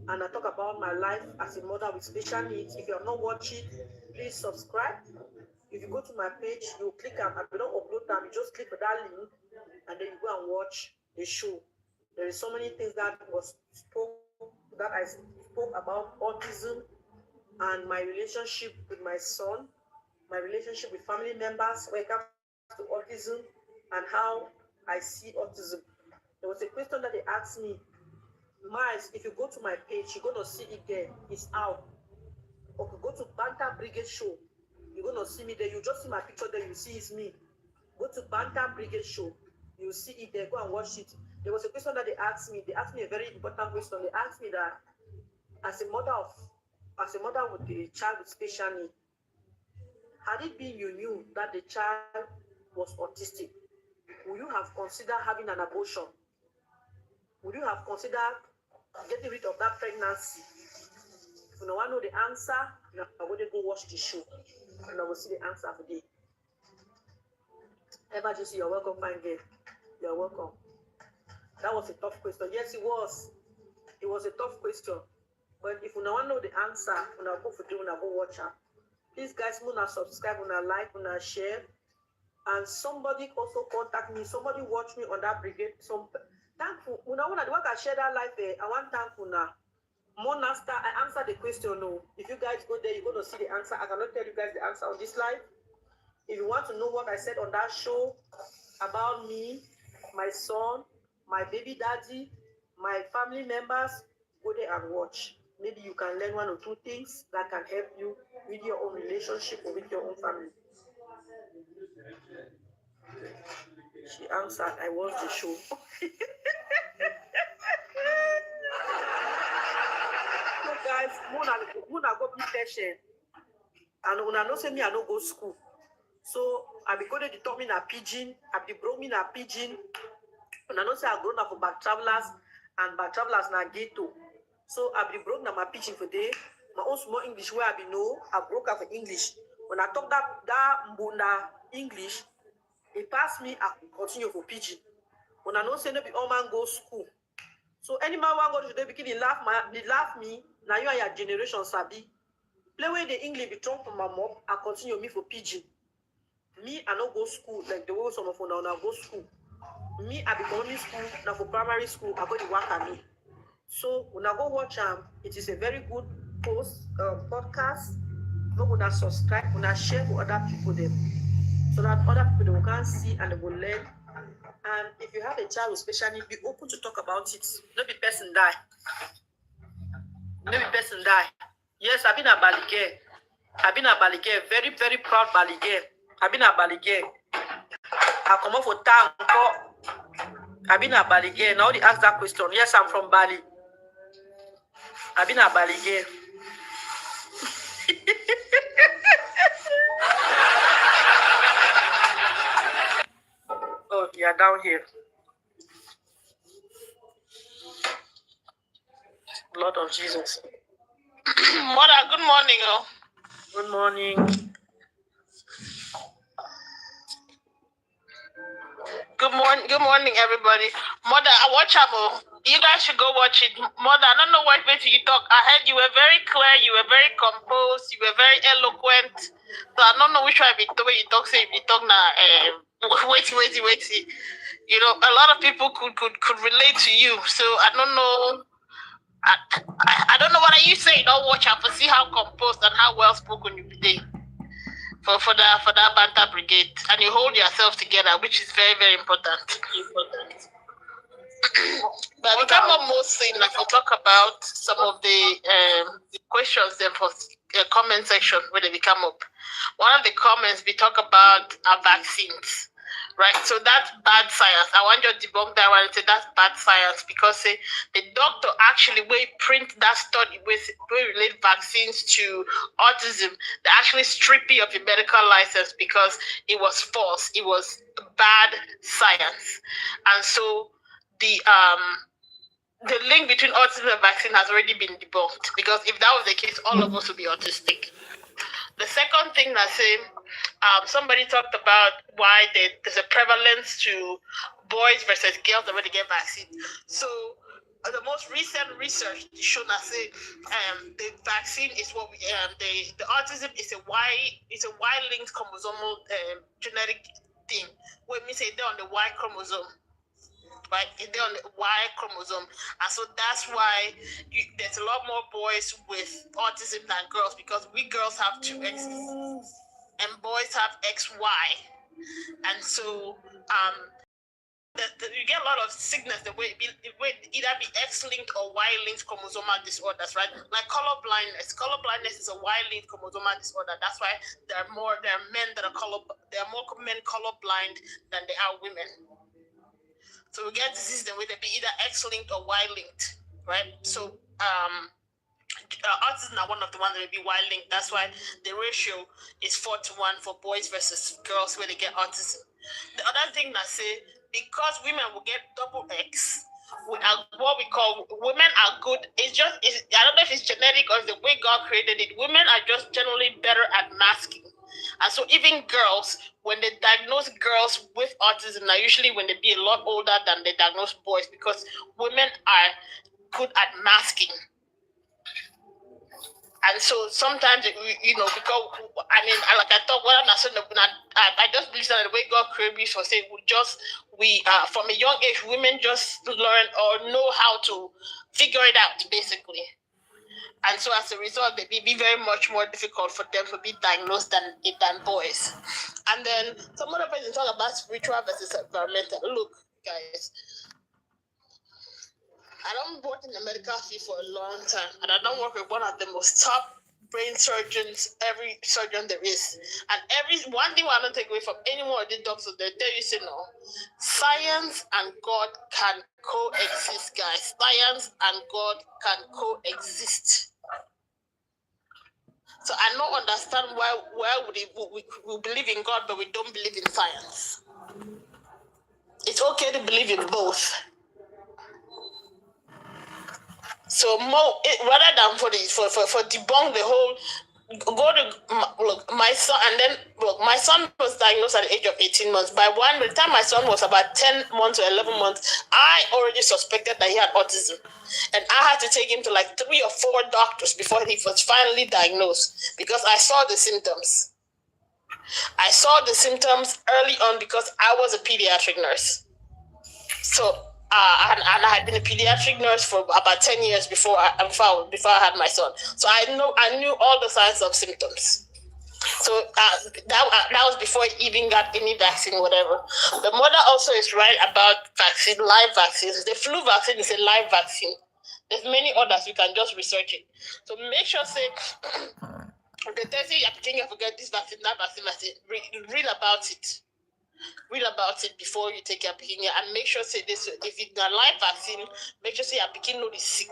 and I talk about my life as a mother with special needs. If you have not watched it, please subscribe. If you go to my page, you click on, I don't upload them, you just click on that link, and then you go and watch the show. There is so many things that I spoke about autism and my relationship with my son, my relationship with family members when it comes to autism, and how I see autism. There was a question that they asked me, Miles, if you go to my page, you're going to see it there. It's out. Or if you go to Banta Brigade Show, you're going to see me there. You just see my picture there, you see it's me. Go to Banta Brigade Show, you see it there. Go and watch it. There was a question that they asked me. They asked me a very important question. They asked me that as a mother with a child with special needs, had it been you knew that the child was autistic, would you have considered having an abortion? Would you have considered getting rid of that pregnancy? If you don't want to know the answer, you are going to go watch the show, and I will see the answer today. Emergency, you're welcome, fine girl. You're welcome. That was a tough question. Yes, it was. It was a tough question. But if you don't want to know the answer, you will go for it, you will go watch her. Please, guys, you will subscribe, you will like, you will share. And somebody also contact me. Somebody watch me on that brigade. Thankful. When I share that life, I want thankful now. Monasta, I answer the question. No. If you guys go there, you're going to see the answer. I cannot tell you guys the answer on this live. If you want to know what I said on that show about me, my son, my baby daddy, my family members, go there and watch. Maybe you can learn one or two things that can help you with your own relationship or with your own family. She answered, I watched the show. So guys, Muna go be patient. And when I know say me, I don't go school. So I be going to determine a pigeon, I be brought me a pigeon. And I know say I grown up for back travelers, and back travelers na ghetto. So I be broke na my pigeon for day. My own small English where I be know, I broke up for English. When I talk that Mbunda English, it passed me, I continue for pigeon. When I know say no be all man go school. So any man want go to the beginning, they laugh me. Now you are your generation sabi. Play with the English be thrown from my mom, I continue me for pigeon. Me, I don't go school like the way some of you now go school. Me, I be going to school now for primary school. I go to work at me. So when I go watch it is a very good podcast. Not gonna subscribe, gonna share with other people them, so that other people they can see and they will learn. And if you have a child with special needs, be open to talk about it. Not be person die. Not be person die. Yes, I've been a Balige. Very, very proud Balige. I've been a Balige. I come up for town. I've been a Balige. Now they ask that question. Yes, I'm from Bali. I've been a Balige. Oh, you're down here. Lord of Jesus. Mother, good morning. Oh. Good morning. Good morning, everybody. Mother, I watch Amo. You guys should go watch it. Mother, I don't know what way you talk. I heard you were very clear, you were very composed, you were very eloquent. So I don't know which way the way you talk. Say if you talk now, wait. You know, a lot of people could relate to you. So I don't know. I don't know what you say. Don't watch out for see how composed and how well spoken you be for that Banta Brigade, and you hold yourself together, which is very, very important. But we come up mostly like we talk about some of the questions then for the comment section where they come up. One of the comments we talk about are vaccines, right? So that's bad science. I want you to debunk that one and say that's bad science because the doctor actually will print that study with relate vaccines to autism. They actually strip you of your medical license because it was false. It was bad science, and so the link between autism and vaccine has already been debunked because if that was the case, all of us would be autistic. The second thing that somebody talked about why there's a prevalence to boys versus girls that when they get vaccine. So the most recent research shown that the vaccine is what we the autism is a Y-linked chromosomal genetic thing. What means they're on the Y chromosome. Right, they're on the Y chromosome, and so that's why there's a lot more boys with autism than girls because we girls have 2 X's and boys have XY, and so you get a lot of sickness the way it would either be X-linked or Y-linked chromosomal disorders, right? Like color blindness. Color blindness is a Y-linked chromosomal disorder. That's why there are more men colorblind than there are women. So we get diseases the way they be either X-linked or Y-linked, right? So autism are one of the ones that will be Y-linked. That's why the ratio is 4:1 for boys versus girls where they get autism. The other thing that because women will get double X, what we call women are good. I don't know if it's genetic or the way God created it. Women are just generally better at masking. And so even girls, when they diagnose girls with autism, now usually when they be a lot older than they diagnose boys because women are good at masking. And so sometimes, because, like I thought, I just believe that the way God created me for from a young age, women just learn or know how to figure it out, basically. And so as a result, it will be very much more difficult for them to be diagnosed than boys. And then some other person talk about spiritual versus environmental. Look, guys, I don't work in the medical field for a long time, and I don't work with one of the most top brain surgeons, every surgeon there is. And one thing I don't take away from any one of the doctors, they tell you, no, science and God can coexist, guys. Science and God can coexist. So I don't understand why we believe in God, but we don't believe in science. It's okay to believe in both. So rather than for debunk the whole, my son, and then my son was diagnosed at the age of 18 months. By the time my son was about 10 months or 11 months, I already suspected that he had autism. And I had to take him to like 3 or 4 doctors before he was finally diagnosed because I saw the symptoms. I saw the symptoms early on because I was a pediatric nurse. So, and I had been a pediatric nurse for about 10 years before I had my son. So I knew all the signs of symptoms. So that was before he even got any vaccine, whatever. The mother also is right about live vaccines. The flu vaccine is a live vaccine. There's many others. You can just research it. So make sure they tell you you're thinking forget this vaccine, that vaccine. Read about it. Read about it before you take your picking, and make sure this. If it's a live vaccine, make sure your picking not is sick.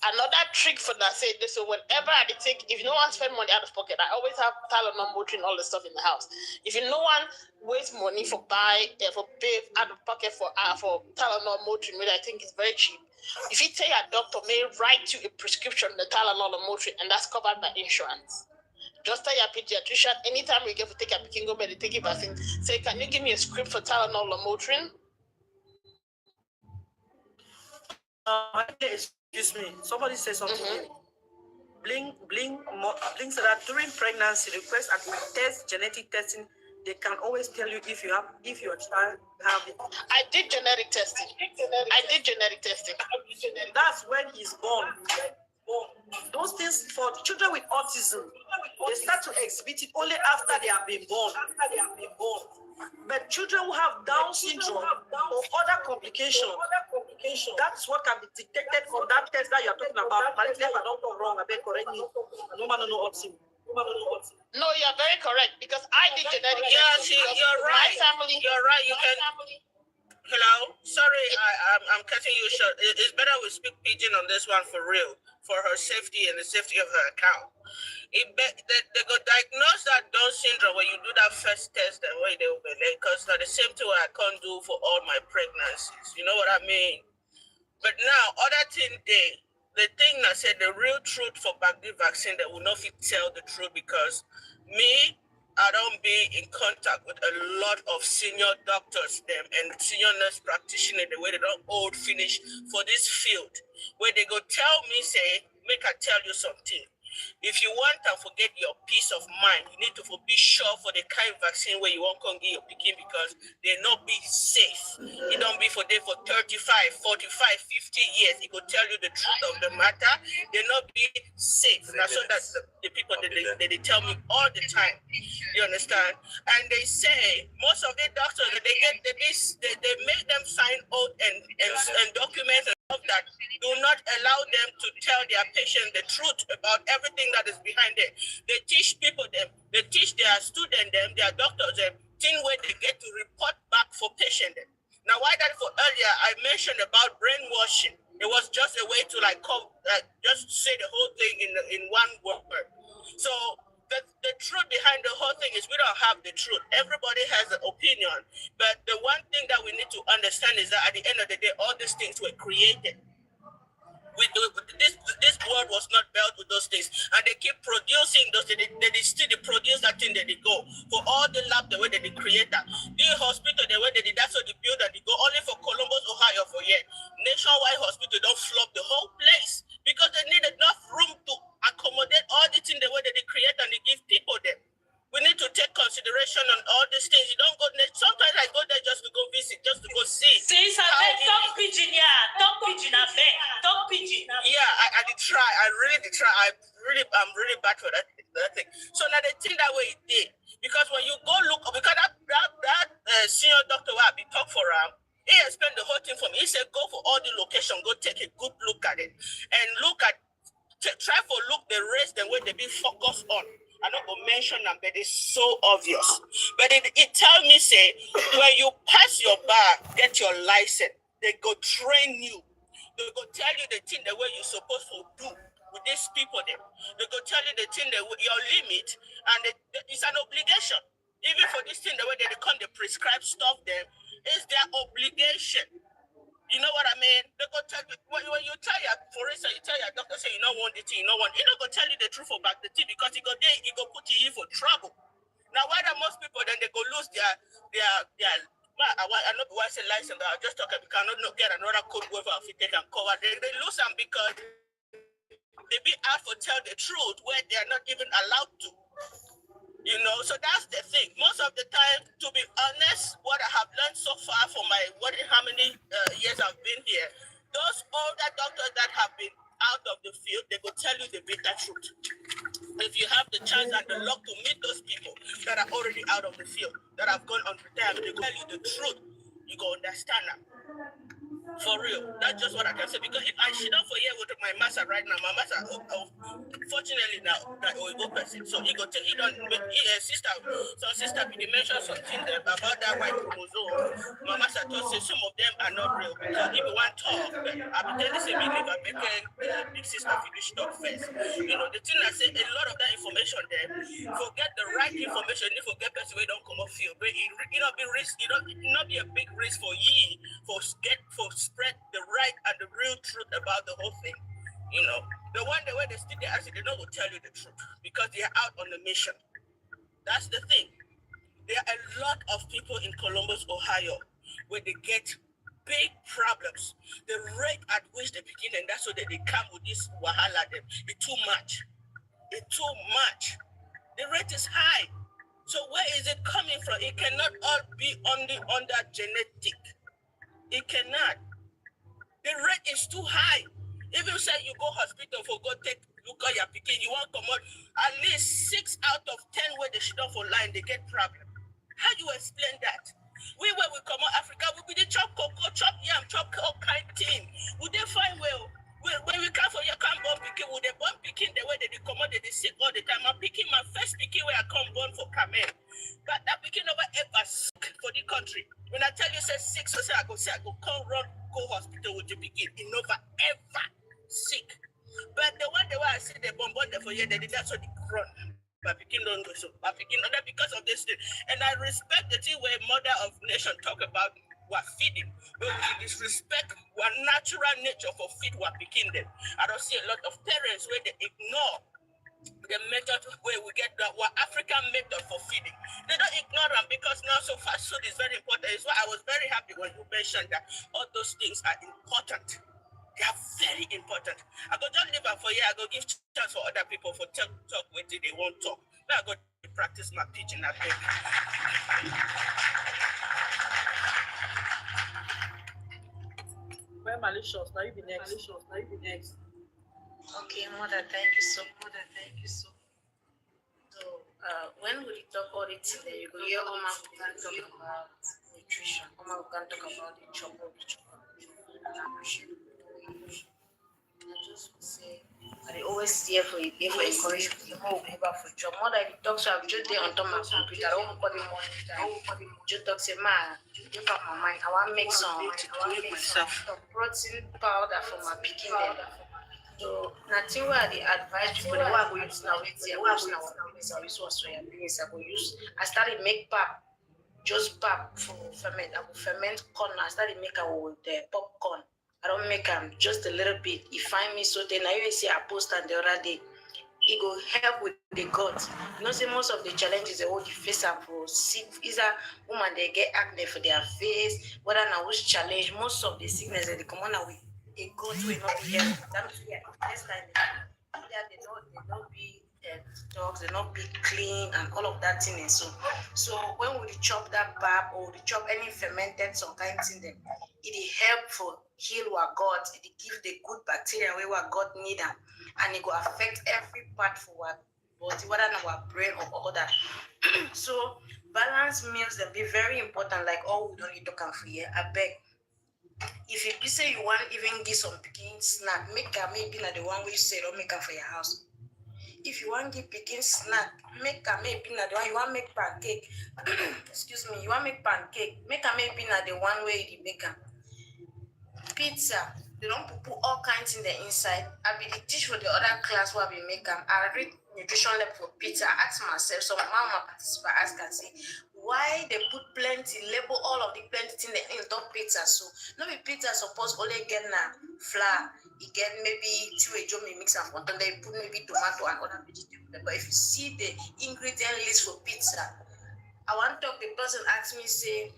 Another trick for that this. So whenever I take, if no one spend money out of pocket, I always have Tylenol, Motrin, all the stuff in the house. If no one waste money for pay out of pocket for Tylenol, Motrin, which I think is very cheap. If you tell your doctor, may write you a prescription the Tylenol or Motrin, and that's covered by insurance. Just tell your pediatrician anytime we get to take a picking go take a vaccine. Say, can you give me a script for Tylenol or Motrin? Excuse me. Somebody said something. Bling said that during pregnancy, request and test genetic testing. They can always tell you if your child have it. I did genetic testing. That's when he's born. Those things for children with autism, they start to exhibit it only after they have been born. But children who have Down syndrome or other complications, that's what can be detected from that test that you're talking about. But if I don't go wrong, I beg correct me. No man no autism. No, you're very correct because I did genetic testing. Yeah, see, you're right. My family. You're right. You can. Hello. Sorry, I'm cutting you short. It's better we speak pidgin on this one for real, for her safety and the safety of her account. They go diagnose that Down syndrome when you do that first test, the way they will be late, because the same thing I can't do for all my pregnancies. You know what I mean? But now, other thing the thing that said the real truth for the vaccine, they will not fit tell the truth because me, I don't be in contact with a lot of senior doctors them and senior nurse practitioners the way they don't old finish for this field. Where they go tell me, say, make I tell you something. If you want to forget your peace of mind, you need to be sure for the kind of vaccine where you won't come get your picking because they not be safe. It don't be for them for 35, 45, 50 years. It will tell you the truth of the matter. They not be safe. Now, so that's the people that they tell me all the time. You understand? And they say most of the doctors they make them sign oath and documents that do not allow them to tell their patient the truth about everything that is behind it. They teach people them, they teach their students them, their doctors them, thing where they get to report back for patient them. Now, why that for earlier I mentioned about brainwashing. It was just a way to just say the whole thing in one word. So the truth behind the whole thing is we don't have the truth. Everybody has an opinion. But the one thing that we need to understand is that at the end of the day, all these things were created. This world was not built with those things. And they keep producing those things. They still produce that thing that they go. For all the lab, the way that they create that. The hospital, the way that that's what they build that they go. Only for Columbus, Ohio for yet. Nationwide hospital don't flop the whole place. Because they need enough room to accommodate all the things the way that they create and they give people them. We need to take consideration on all these things. You don't go there. Sometimes I go there just to go visit, just to go see. See, talk pidgin, yeah. Talk pidgin, I beg. Talk pidgin. Yeah, I did try. I really did try. I'm really bad for that thing. So now they think that way it did. Because when you go look, because that senior doctor will be talk for he explained the whole thing for me. He said, go for all the location, go take a good look at it. And try for look the race the way they be focused on. I'm not going to mention them, but it's so obvious. But it tell me, say, when you pass your bar, get your license, they go train you. They go tell you the thing the way you're supposed to do with these people there. They go tell you the thing your limit, and it's an obligation. Even for this thing, the way they come, they prescribe stuff them, it's their obligation. You know what I mean? They go tell you, when you tell your, for instance, you tell your doctor, say you don't want the tea, you don't want, he not going to tell you the truth about the tea because he go put you in for trouble. Now, why do most people, then they go lose their I know why I say license, but I'll just talk about, cannot get another code waiver if they can cover. They lose them because they be out for tell the truth where they are not even allowed to. You know, so that's the thing. Most of the time, to be honest, what I have learned so far from how many years I've been here, those older doctors that have been out of the field, they will tell you the bitter truth. If you have the chance and the luck to meet those people that are already out of the field, that have gone on retirement, they will tell you the truth. You go understand that. For real, that's just what I can say. Because if I sit down for here with my master right now, my master, fortunately now, that Oigo person, so he got to, sister, he mentioned something about that white chromosome. My master told say some of them are not real. Because if you want to talk, I'll be telling you, I make big sister finish talk first. You know, the thing I say, a lot of that information there, forget the right information, you forget person we don't come off field. But it not be risk, it not be a big risk for ye, for spread the right and the real truth about the whole thing. You know, the way they still there, actually, they don't tell you the truth because they are out on a mission. That's the thing. There are a lot of people in Columbus, Ohio, where they get big problems. The rate at which they begin, and that's why they come with this wahala, it's too much. It's too much. The rate is high. So where is it coming from? It cannot all be only under genetic. It cannot. The rate is too high. If you say you go hospital for go take look at your picking, you won't come out. At least 6 out of 10 where they shit off online, they get problem. How you explain that? Where we come out Africa, we be the chop cocoa, chop yam, chop all kind thing. Would they find when we come for your camp bomb picking, would they bomb picking the way they come out, they sick all the time. I'm picking my first picking where I come born for Kamen. But that picking never ever sick for the country. When I tell you say sick, so say I go come run, go hospital with the picking. It never ever sick. But the one I see they bombard for you, they did that so they run. My picking don't go so. My picking not that because of this thing. And I respect the thing where Mother of Nation talk about what feeding. But we disrespect what natural nature for feed what picking them. I don't see a lot of parents where they ignore the method where we get that what African method for feeding. They don't ignore them because now so fast food is very important. It's why I was very happy when you mentioned that all those things are important. They are very important. I go just leave it for you. I go give chance for other people for talk with it. They won't talk. Now I go practice my pitching. I think. Very malicious. Now you be next. Okay, Mother, thank you so much. So, when we talk all the things that you go hear, Oma can talk about nutrition. Oma can talk about the chop of the chop. And I appreciate it. I just would say, I always here for encourage people to go back for job. More than the talk, so I'm just there on top of my computer. I don't put the money. Just talk, say, man, give up my mind. I want to make some protein powder for my picking them. So, nothing where the advice people, the one I go use now, I started make pap, just pap for ferment. I will ferment corn. I started make with the popcorn. I don't make them just a little bit. He find me so then I even see I post on the other day. It go help with the gut. You know, say most of the challenges they hold the face up for sick. Is a woman they get acne for their face. Whether now which challenge, most of the sickness that they come on with a gut will not be here. That means next time they don't be dogs, they not be clean and all of that thing. And so when we chop that pap or we chop any fermented some kind of thing, then it help for heal our gut. It give the good bacteria where our gut need them, and it will affect every part for our body, whether in our brain or other. So balanced meals then be very important. Like we don't need to come for here. I beg. If you say you want even give some picking snack, make a maybe not the one we say don't make for your house. If you want to give picking snack, make a maybe not the one you want make pancake. Excuse me, you want make pancake, make a maybe not the one way you make a pizza. They don't put all kinds in the inside. I be the teach for the other class where we make them. I read nutrition level for pizza. I ask myself, so mama participate ask and say why they put plenty, label all of the plenty in the top pizza. So no be pizza suppose only get na flour. You get maybe 2 jomi mix and water. They put maybe tomato and other vegetable. But if you see the ingredient list for pizza, I want to talk. The person asked me say,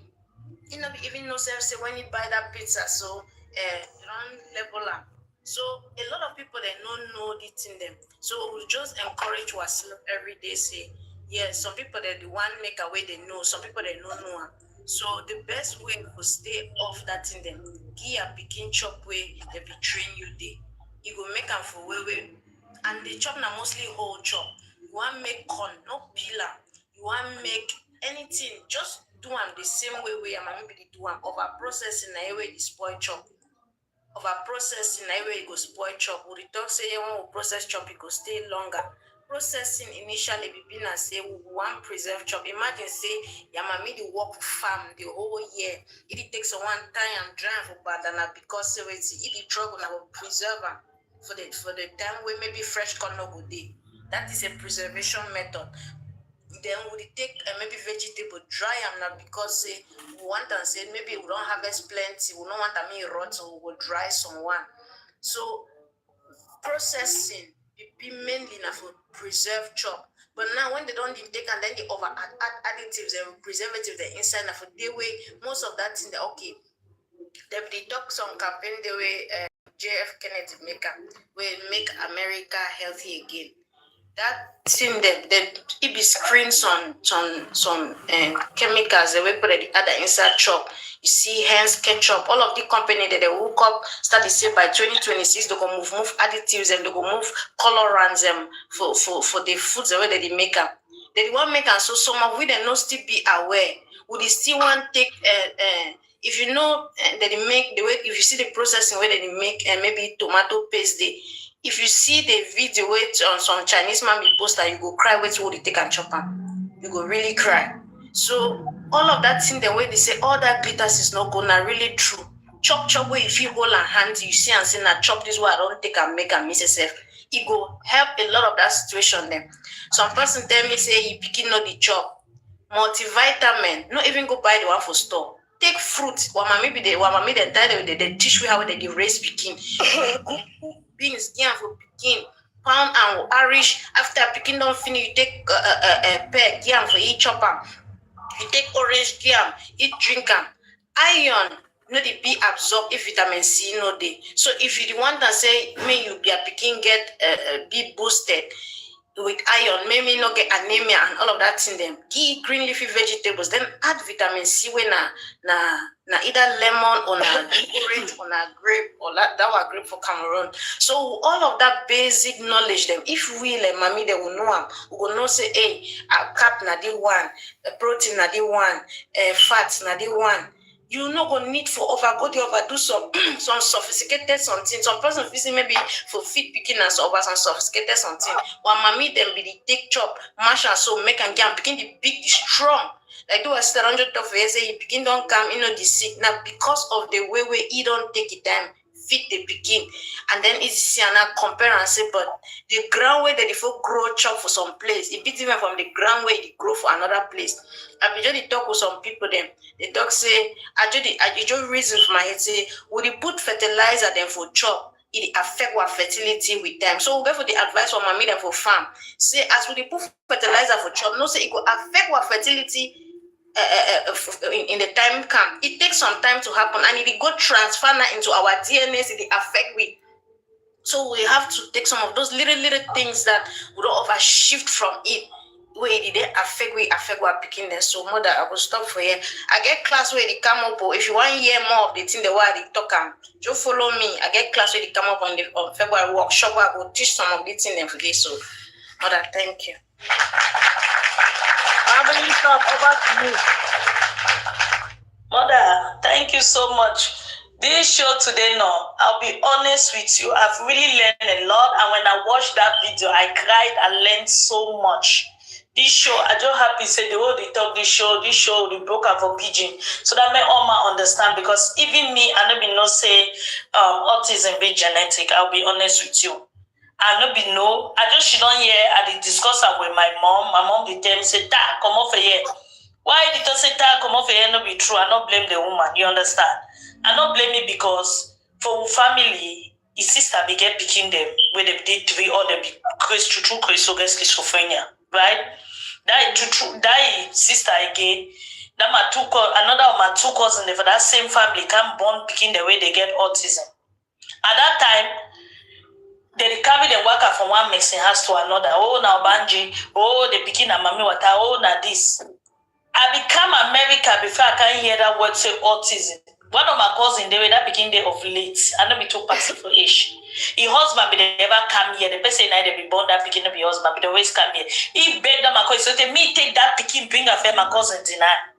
you know, even no self say when you buy that pizza, so you don't level up. So a lot of people they don't know this in them. So we just encourage ourselves every day. Say yes, some people they the one make a way they know. Some people they don't know. So the best way to stay off that in them, give a picking chop way they be train you day. You go make them for way, and the chop now mostly whole chop. You want make corn, no pillar. You want make anything, just do them the same way I'm maybe do them over processing na way the spoil chop. Over processing na way it go spoil chop. We talk say when we process chop it go stay longer. Processing initially be and say we want preserve chop. Imagine say your mommy the work farm the whole year. If it takes a one time and dry for banana because if it trouble now preserve them for the time where maybe fresh corn no go day. That is a preservation method. Then we take maybe vegetable dry them now because say we want and say maybe we don't harvest plenty, we don't want them in rot, so we will dry someone. So processing be mainly now for preserve chop. But now when they don't take and then they over add additives and preservatives the inside now for the way most of that in the okay. They talk some campaign the way JF Kennedy will make America healthy again. That thing that it be screen some chemicals the way put the other inside chop. You see hence ketchup, all of the company that they hook up start to say by 2026 they go move additives and they go move colorants them for the foods the way that they make them. They want make them so some of we they not still be aware. Would they still want take if you know that they make the way if you see the processing where they make and maybe tomato paste If you see the video with on some Chinese man be post that you go cry, wait till they take and chop am. You go really cry. So all of that thing, the way they say all that glitters is not good, not really true. Chop where if you hold and hand, you see and say na chop this way I don't take and make and miss yourself. It go help a lot of that situation then. Some person tell me say you picking not the chop. Multivitamin, not even go buy the one for store. Take fruit. Maybe they teach you how they raise picking. Beans, yam for picking. Pound and Irish. After picking don't finish, you take a pear yam for each chopper. You take orange yam, eat drink them. Iron, no they be absorbed if vitamin C no day. So if you want to say, may you be a picking get be boosted with iron, maybe not get anemia and all of that in them. Give green leafy vegetables, then add vitamin C when na either lemon or na orange or na grape or that was grape for Cameroon. So all of that basic knowledge them, if we like mommy they will know them, we will know say, hey, a carb na the one, a protein na the one, fats na the one. You not gonna need for overdo some sophisticated something. Some person facing maybe for fit picking and so over some sophisticated something. While mommy them be the take chop, mash and so make and get picking the big, the strong. Like do a 100 of years, say you picking don't come, the sick. Now because of the way he don't take it time, fit the picking. And then it's see and compare and say, but the ground way that if you grow chop for some place, it beats even from the ground way they grow for another place. I just talk with some people them. The dog say, I just reason for my head say, would you put fertilizer then for chop? It affect our fertility with them. So we go for the advice from my them for farm. Say as we put fertilizer for chop, no say it could affect our fertility in the time come. It takes some time to happen and it go transfer into our DNA, it affect we. So we have to take some of those little things that would over shift from it. Where did they affect what picking them? So mother, I will stop for here. I get class where they come up, or if you want to hear more of the thing the way they talk just follow me. I get class where they come up on February workshop where I will teach some of the things them for this. So mother, thank you. Family stuff over to you. Mother, thank you so much. This show today, I'll be honest with you, I've really learned a lot. And when I watched that video, I cried and learned so much. This show, I just happy say the way they talk this show they broke up for pidgin. So that may all my understand, because even me, I don't be no say autism be genetic. I'll be honest with you. I don't be no. I just she don't hear. I did discuss it with my mom. My mom did tell me say, "Ta, come off here." Why did you say ta come off here? No be true. I don't blame the woman. You understand? I don't blame it because for family, his sister be get picking them where they did to be all the true schizophrenia, right? That sister again, that another of my two cousins for that same family can born picking the way they get autism. At that time, they carry the worker from one mixing house to another. Oh, now Banji. Oh, they picking a mommy water. Oh, now this. I become America before I can hear that word say autism. One of my cousins, they were that begin day of late. I know be too passive for age. His husband, but they never come here. The person they be born that picking up your husband, but they always come here. He begged them, my cousin, so me take that picking, bring a friend, my cousin tonight.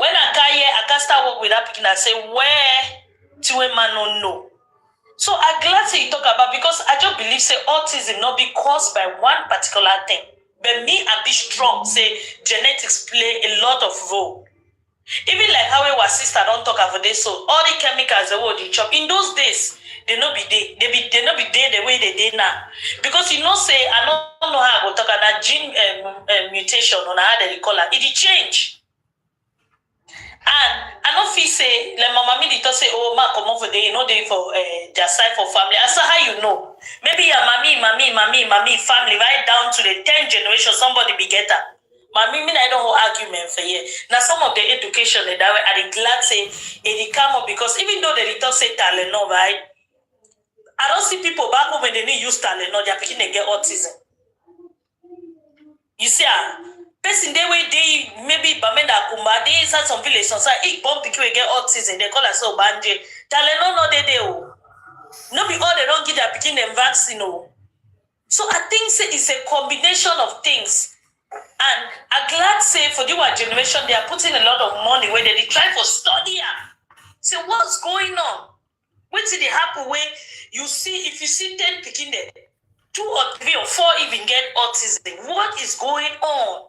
When I come here, I can start work with that picking. I say, where to a man don't know. So I'm glad you talk about, because I just believe say autism not be caused by one particular thing. But me, I be strong. Say genetics play a lot of role. Even like how our sister don't talk about this, so all the chemicals they would chop in those days, they not be there. They not be there the way they did now. Because you know, say I don't know how I go talk about that gene mutation on how they call it. It change. And I don't feel say like my mommy did say, oh ma come over there, you know they for their side for family. I said how you know? Maybe your mommy family right down to the 10th generation, somebody be get her. Mommy, I don't have argument for you. Now some of the education that I glad say it come up, because even though they don't say Tylenol, right? I don't see people back home when they need use Tylenol, they're picking they get autism. You see, person they way they maybe Bamenda Kumba, they inside some village, so each bomb pick we get autism, they call us so banje. Tylenol no they do. No be all they don't get their picking them vaccine. So I think say it's a combination of things. And I'm glad say for the one generation they are putting a lot of money where they try for study. So what's going on? What did they happen when You see, if you see 10 picking there, 2 or 3 or 4 even get autism. What is going on?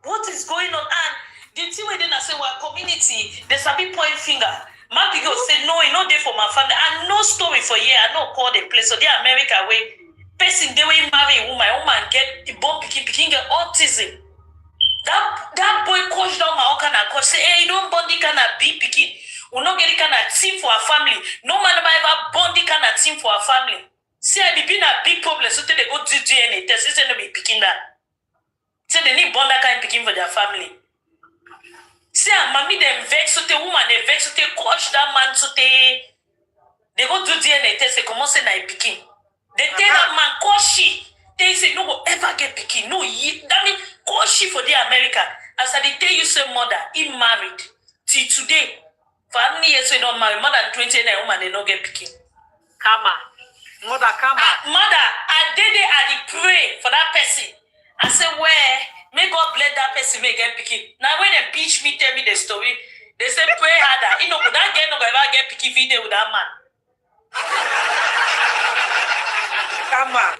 What is going on? And the thing we didn't say, well, community, there's a big point finger. My people say, no, it's not there for my family. And no story for year. I don't call the place. So the America way, person, they will marry a woman get a bomb picking get autism. That boy coach down my kind of coach say, hey, you don't bond the kind of big picking. We not get the kind of team for our family. No man ever bond the kind of team for our family. See, I be been a big problem. So they go do DNA test. They say no be picking that. Say they need bond that kind of picking for their family. See, mommy them vex so the woman they vex so they coach that man so they go do DNA test. They come on say na picking. They tell that man coach she. They say no go ever get picking. No, that mean coach she for the America. As I tell you, say mother, he married till today. For how many years we don't marry? More than 20 years, woman they don't get picking. Karma. Mother, karma. Mother, I pray for that person. I say, where? May God bless that person, may get picking. Now when they pitch me, tell me the story, they say pray harder. You know, would that girl not ever get picking video with that man? Karma.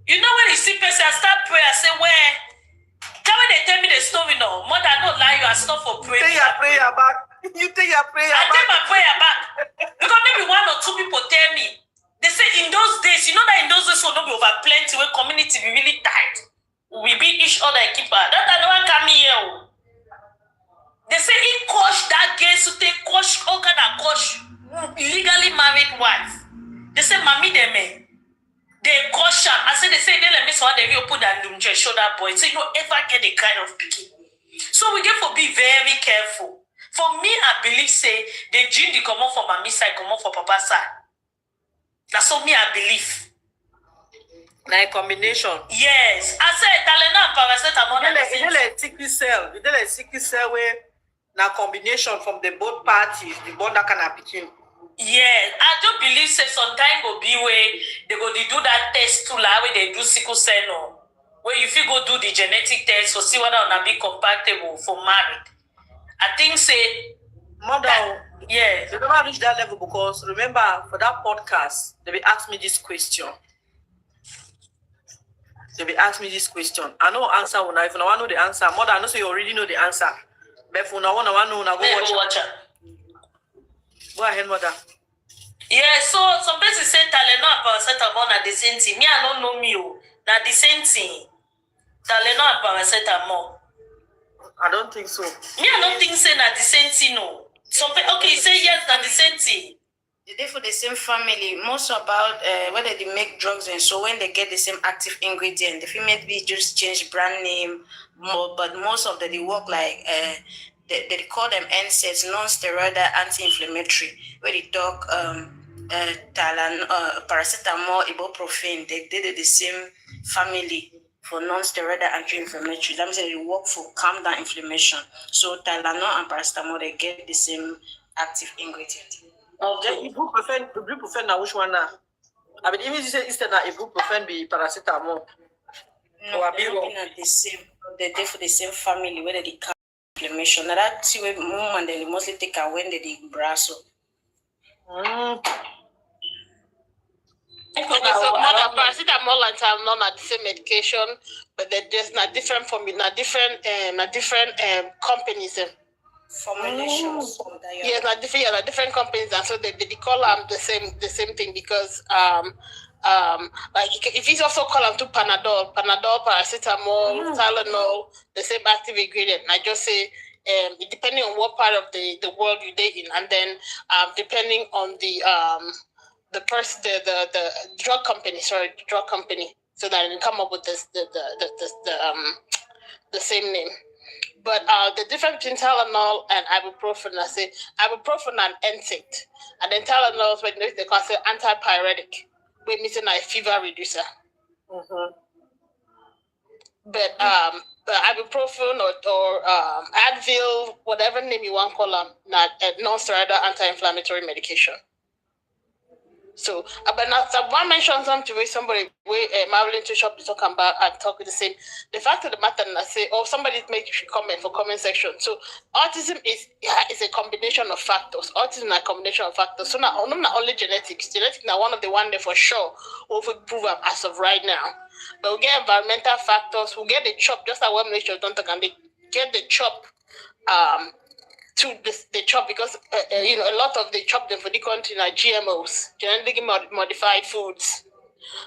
You know when you see person, I start pray, I say, where? Tell me they tell me the story now. Mother, I don't lie, you are stop for prayer. Take your prayer back. You take your prayer I back. take my prayer back. Because maybe 1 or 2 people tell me. They say in those days, you know that in those days will not be over plenty where community be really tight. We beat each other and keep her. That I don't come here. They say he coach that girl so they coach all kind of coach legally married wife. They say mommy them they coach her. I say they say they let me so they will put that doom show that boy. So you don't ever get the kind of picking. So we get to be very careful. For me, I believe say the gene they come out for mommy side, come out for papa side. That's what me I believe. Like combination. Yes. I said Talena and paracetamol. You know like sickle cell. You know like sickle cell where na combination from the both parties, the bond that can happen. Yeah, I do believe say sometime go be where they go to do that test too, like where they do sickle cell no. Where you feel go do the genetic test to see whether or not be compatible for married. I think say Mother, yeah. they never reach that level because remember for that podcast, they be ask me this question. They be ask me this question. I know answer when if I want to know the answer. Mother, I know so you already know the answer. But if you want to know, go watch it. Go ahead, mother. Yeah, so some people say Tylenol and paracetamol are the same thing. Me, I don't know me. Now the same thing. Tylenol and paracetamol. I don't think so. Me, I don't think say na the same thing. No. Some people, okay, you say yes, na the same thing. They for the same family. Most about whether they make drugs and so when they get the same active ingredient, the female be just change brand name, but most of them they work like they call them NSAIDs, non-steroidal anti-inflammatory, where they talk paracetamol, ibuprofen. They did the same family for non-steroidal anti-inflammatory. That means they work for calm down inflammation. So Tylenol and paracetamol they get the same active ingredient. Okay. Ibuprofen now which one now? I mean, even you say instead of ibuprofen be paracetamol. No, they don't be not the same. They're for the same family whether they calm inflammation. Now that's where woman they mostly take her when they brasso. Okay, so mother paracetamol and Tylenol are the same medication, but they're just not different different companies. Formulations. Yes, like different companies, and so they call them the same thing because like if you also call them to Panadol, paracetamol, Tylenol, the same active ingredient. I just say depending on what part of the world you're in, and then depending on the drug company, so that they come up with the same name. But the difference between Tylenol and ibuprofen, I say ibuprofen and NSAID, and then Tylenol is what they call it antipyretic, we're missing a fever reducer. Mm-hmm. But ibuprofen or Advil, whatever name you want to call them, not non-steroidal anti-inflammatory medication. So, but now someone mentioned something with somebody Marilyn to shop talk about and talk the same. The fact of the matter, I say, or somebody make comment for comment section. So, autism is a combination of factors. Autism is a combination of factors. So, not only genetics. Genetics now one of the one there for sure. We'll prove them as of right now. But we get environmental factors. We get the chop just like what nature don't talk and they get the chop. To the chop because a lot of the chop them for the country are GMOs, genetically modified foods.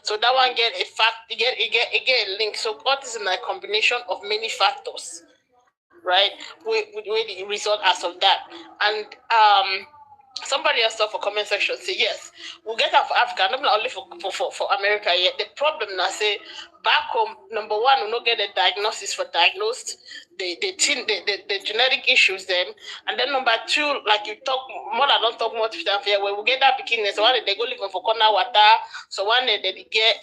So that one get a fact, get a link. So autism is a combination of many factors, right? With the result as of that, and somebody else for comment section say yes, we'll get that for Africa, not only for America yet. The problem now say back home, number one, we don't get a diagnosis for diagnosed the genetic issues then, and then number two, like you talk more than don't talk much stuff here where we get that beginning. So one they go living for corner water, so one they get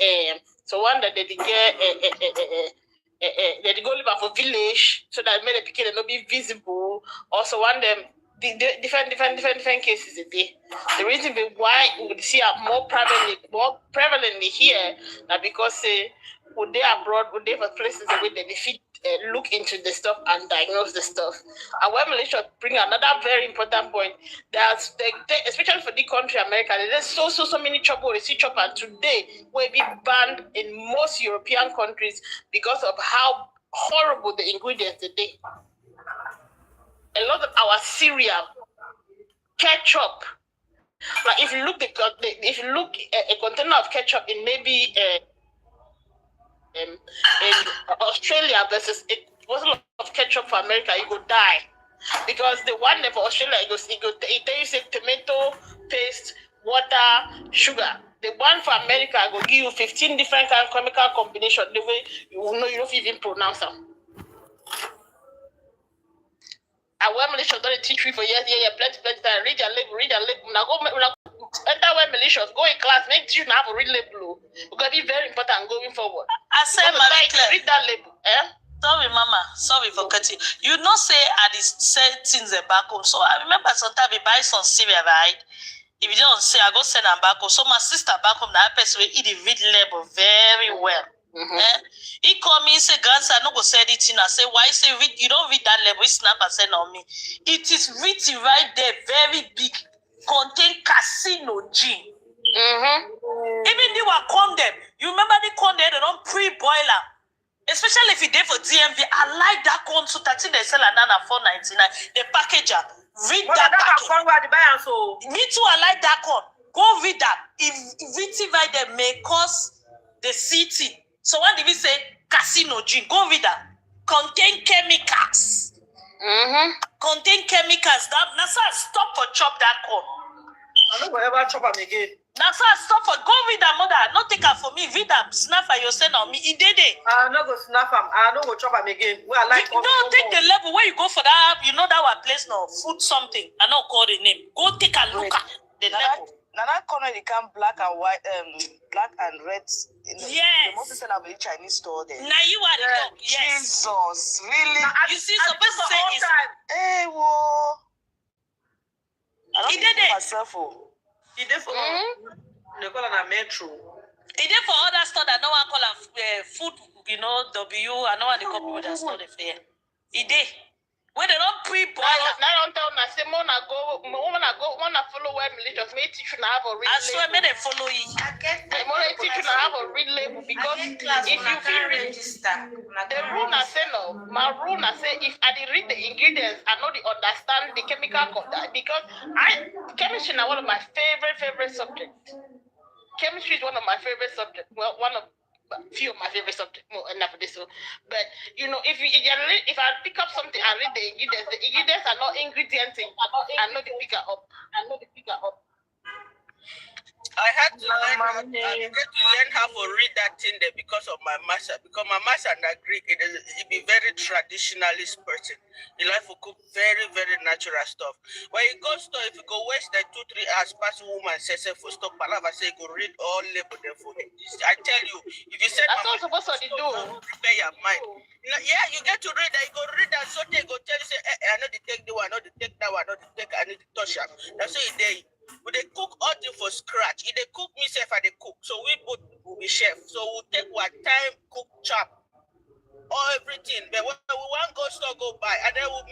they go live for village so that many people not be visible. Also one them different cases a day. The reason why we would see more prevalently here that because would they abroad, would they for places where they fit look into the stuff and diagnose the stuff. And when Malaysia bring another very important point that especially for the country America, there's so many trouble with chop and today will be banned in most European countries because of how horrible the ingredients today. A lot of our cereal, ketchup. Like if you look at a container of ketchup in maybe in Australia versus a bottle of ketchup for America, you go die because the one for Australia it tells you tomato paste, water, sugar. The one for America will give you 15 different kind of chemical combination. The way you don't even pronounce them. And when Malaysia don't teach you for years, plenty time. Read your label. Now go enter when Malaysia go in class, make sure you have a read label. Because it's very important going forward. I say, read that label. Sorry, Mama. Sorry for cutting. You not say I send things back home. So I remember sometimes we buy some cereal, right? If you don't say, I go send them back home. So my sister back home, that person will read label very well. Mm-hmm. He called me and said, grandson, I no go say it in. I say, why say you don't read that label? He snap and send on me. It is written right there, very big, contain carcinogen. Mm-hmm. Even they were condemn. You remember the condemn, they don't pre-boil them. Especially if you did for DMV. I like that corn so that they sell another $4.99. The packager. Read that package. Me too, I like that corn. Go read that. If written right there may cause the city. So what did we say? Carcinogen. Go read that. Contain chemicals. Mm-hmm. Contain chemicals. Now, sir, stop for chop that corn. I don't ever chop them again. Now, sir, stop for go read that, mother. Not take her for me. Read that. Snap for your send on me. It did it. I don't go snap them. I don't go chop them again. Well, I like. No, take the level where you go for that. You know that one place now. Food something. I don't call the name. Go take a look at the level. Now that corner they come black and white, black and red. Yes. The most sell at the Chinese store there. Now you are the dog. Yes. Jesus, really? You see, supposed to say is. Hey, whoa. I don't did it myself. He did for they call it a metro. He did for other store that no one call a food, W. I know what they call people that store the fair. He did. When they don't pre-boil. Now don't tell me. I say, wanna follow where militias may teach you to have a real label. I swear, may they follow you. I want to teach you to have a real label because if you feel register, the rule I say no. My rule I say if I did read the ingredients, I know the understand the chemical because chemistry is one of my favorite subjects. Chemistry is one of my favorite subjects. Well, one of few of my favorite subjects, more enough for this one. But if I pick up something and read the ingredients are not ingredients. I know the figure up. I had to learn how to read that thing there because of my master. Because my master and Greek, it be very traditionalist person. He like to cook very, very natural stuff. When you go store, if you go waste like 2-3 hours, pass woman says for stop palava, say go read all label there for him. I tell you, if you said that's not supposed to do. Prepare your mind. You get to read that. You go read that, so they go tell you say, I know they take the one, I know they take that one, I know they take, I need to touch up. That's what they. But they cook all things for scratch. If they cook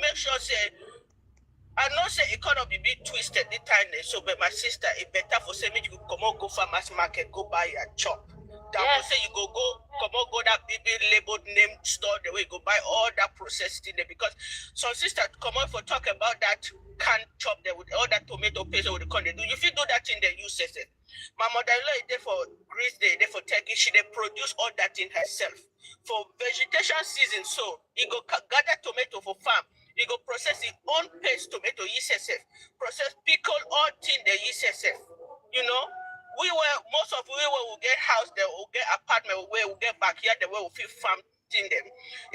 make sure say I know say economy be twisted the time so but my sister it better for say me you come on go farmers market go buy a chop. That will say you go come on go that BB labeled name store the way you go buy all that processed in there because some sister come on for talk about that canned chop there with all that tomato paste with the corn they do. If you do that in the use it. My mother-in-law is there for Greece, they there for Turkey. She they produce all that in herself. For vegetation season, so you go gather tomato for farm. You go process it own paste tomato ESSF. Process pickle all thing the ESSF. You know, most of we will get house there, will get apartment where we get backyard the way we feel farm thing them.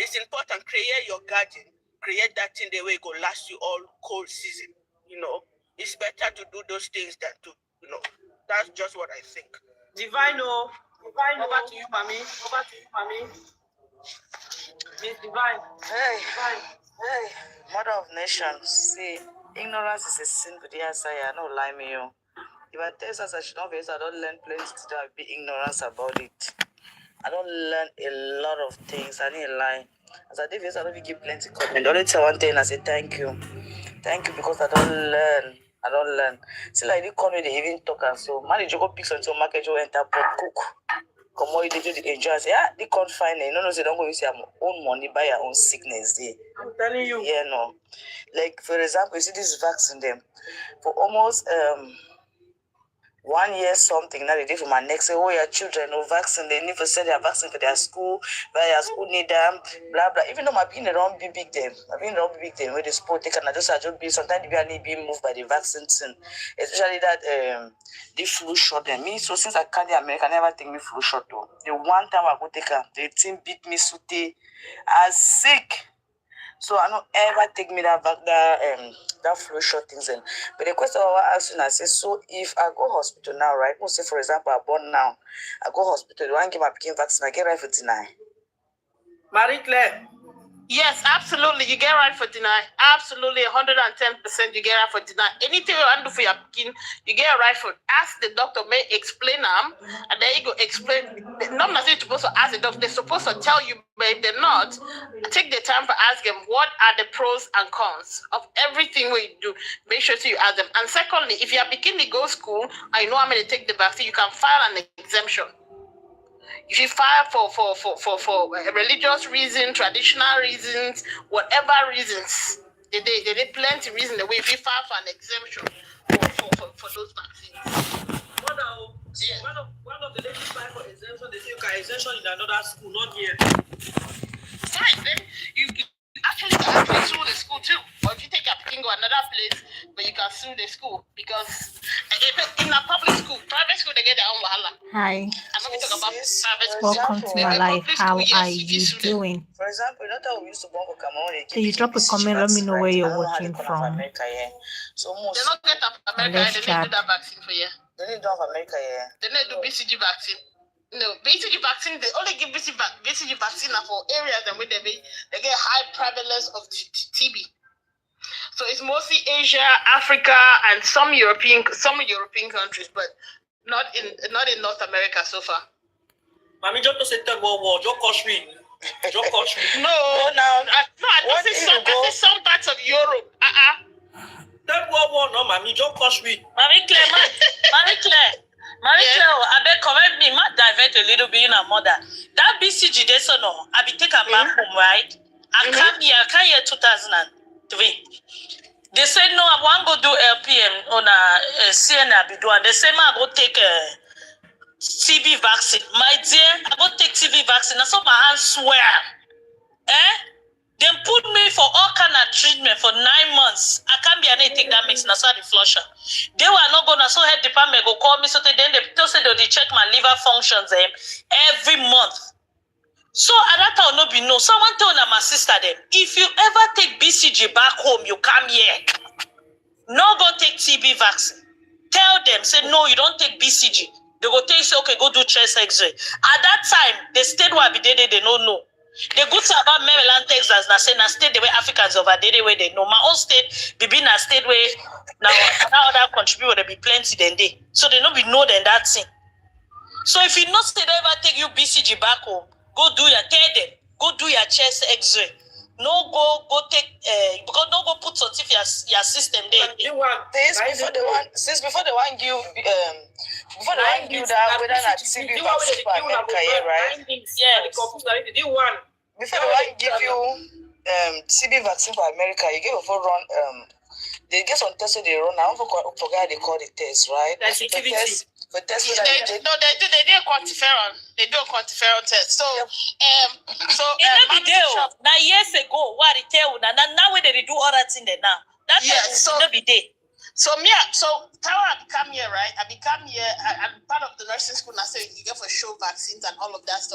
It's important create your garden, create that thing the way it go last you all cold season. You know, it's better to do those things than to That's just what I think. Divine, over to you, mommy. Over to you, mommy. Miss Divine. Hey, mother of nations. See, ignorance is a sin for the answer. I don't lie me, yo. If I tell us I should not be, I don't learn plenty today. I'll be ignorance about it. I don't learn a lot of things. I need a lie. As I did, I don't give plenty comment. The only time one thing I say thank you. Thank you because I don't learn. See, like they call me, they even talk and so manage go pick some market, you enter pot cook. Come on, they do the enjoy. Say, they can't find it. No, they don't go use your own money, buy your own sickness there. I'm telling you. Yeah, no. Like, for example, you see this vaccine them for almost 1 year something now they did for my next say, oh your children no vaccine, they need to send their vaccine for their school, but their school need them, blah blah. Even though my being around big them, where the sport they can just be sometimes they need being moved by the vaccine thing. Especially that the flu shot them. Me so since I can't the America never take me flu shot though. The one time I go take her, the team beat me so as sick. So I don't ever take me that flu shot things in. But the question I was asking, I say, so if I go hospital now, right? Let's say for example I born now, I go hospital, do I give my picking vaccine, I get right for deny. Marie Claire. Yes, absolutely. You get right for deny. Absolutely, 110% you get right for deny. Anything you want to do for your picking, you get right for. Ask the doctor, may explain them, and then you go explain. Not necessarily supposed to ask the doctor, they're supposed to tell you, but if they're not, take the time to ask them what are the pros and cons of everything we do. Make sure you ask them. And secondly, if you are beginning to go to school, and you know I'm going to take the vaccine, you can file an exemption. If you file for religious reasons, traditional reasons, whatever reasons, they plenty of reasons. The way if you file for an exemption for those vaccines. One of the ladies filed for exemption. They say you can exemption in another school, not here. Fine, then you actually can sue the school too. Or if you take a picking or another place, but you can sue the school because in a public school, private school they get their own wahala. Hi. I'm not talking about private school. Welcome to my life. How are you doing? For example, not how we used to go for Cameroon. So you drop a comment, let me know where you're watching from. America, yeah. So most they don't get up America, they need to do that vaccine for you. They need to have America, yeah. They need to do BCG vaccine. No, BCG vaccine, they only give BCG vaccine for areas and where they get high prevalence of TB. So it's mostly Asia, Africa, and some European countries, but not in North America so far. Mami, just to say Third World War, just cost me. No, I say some parts of Europe. Third World War, no, Mami, just cost me. Marie Claire, I beg correct me, might divert a little bit in a mother. That BCG they so no, I be take a map home, right? I come here 2003. They said no, I want to go do LPM on a CNA be doing. They say I go take a TB vaccine. My dear, I go take TB vaccine. I saw my hands swear. They put me for all kind of treatment for 9 months. I can't be anything that makes me the flusher. They were not gonna so head department go call me so then they say they check my liver functions every month. So at that time no be no. Someone told my sister them if you ever take BCG back home, you come here. No go take TB vaccine. Tell them, say no, you don't take BCG. They go tell you say okay, go do chest X-ray. At that time, the state where I be there, they don't know. The good thing about Maryland, Texas, na say na state the way Africans over there the way they know. My own state, be a state where now other country will be plenty than they. So they no be know than that thing. So if you not say they ever take you BCG back home, go do your tell them, go do your chest X-ray. No go take because no go put something for your system there. Before the one give that whether not TB vaccine for America, right? Yes. Before the one give you TB vaccine for America, you get before run they get some tests they run. I don't forget they call the test, right? Sensitivity. The test They do a quantiferon. They do a quantiferon test. So it now years ago, what they tell now when they do all that thing there now. That so not be there. So Tara become here, right? I become here. I'm part of the nursing school now, so you get for show vaccines and all of that stuff.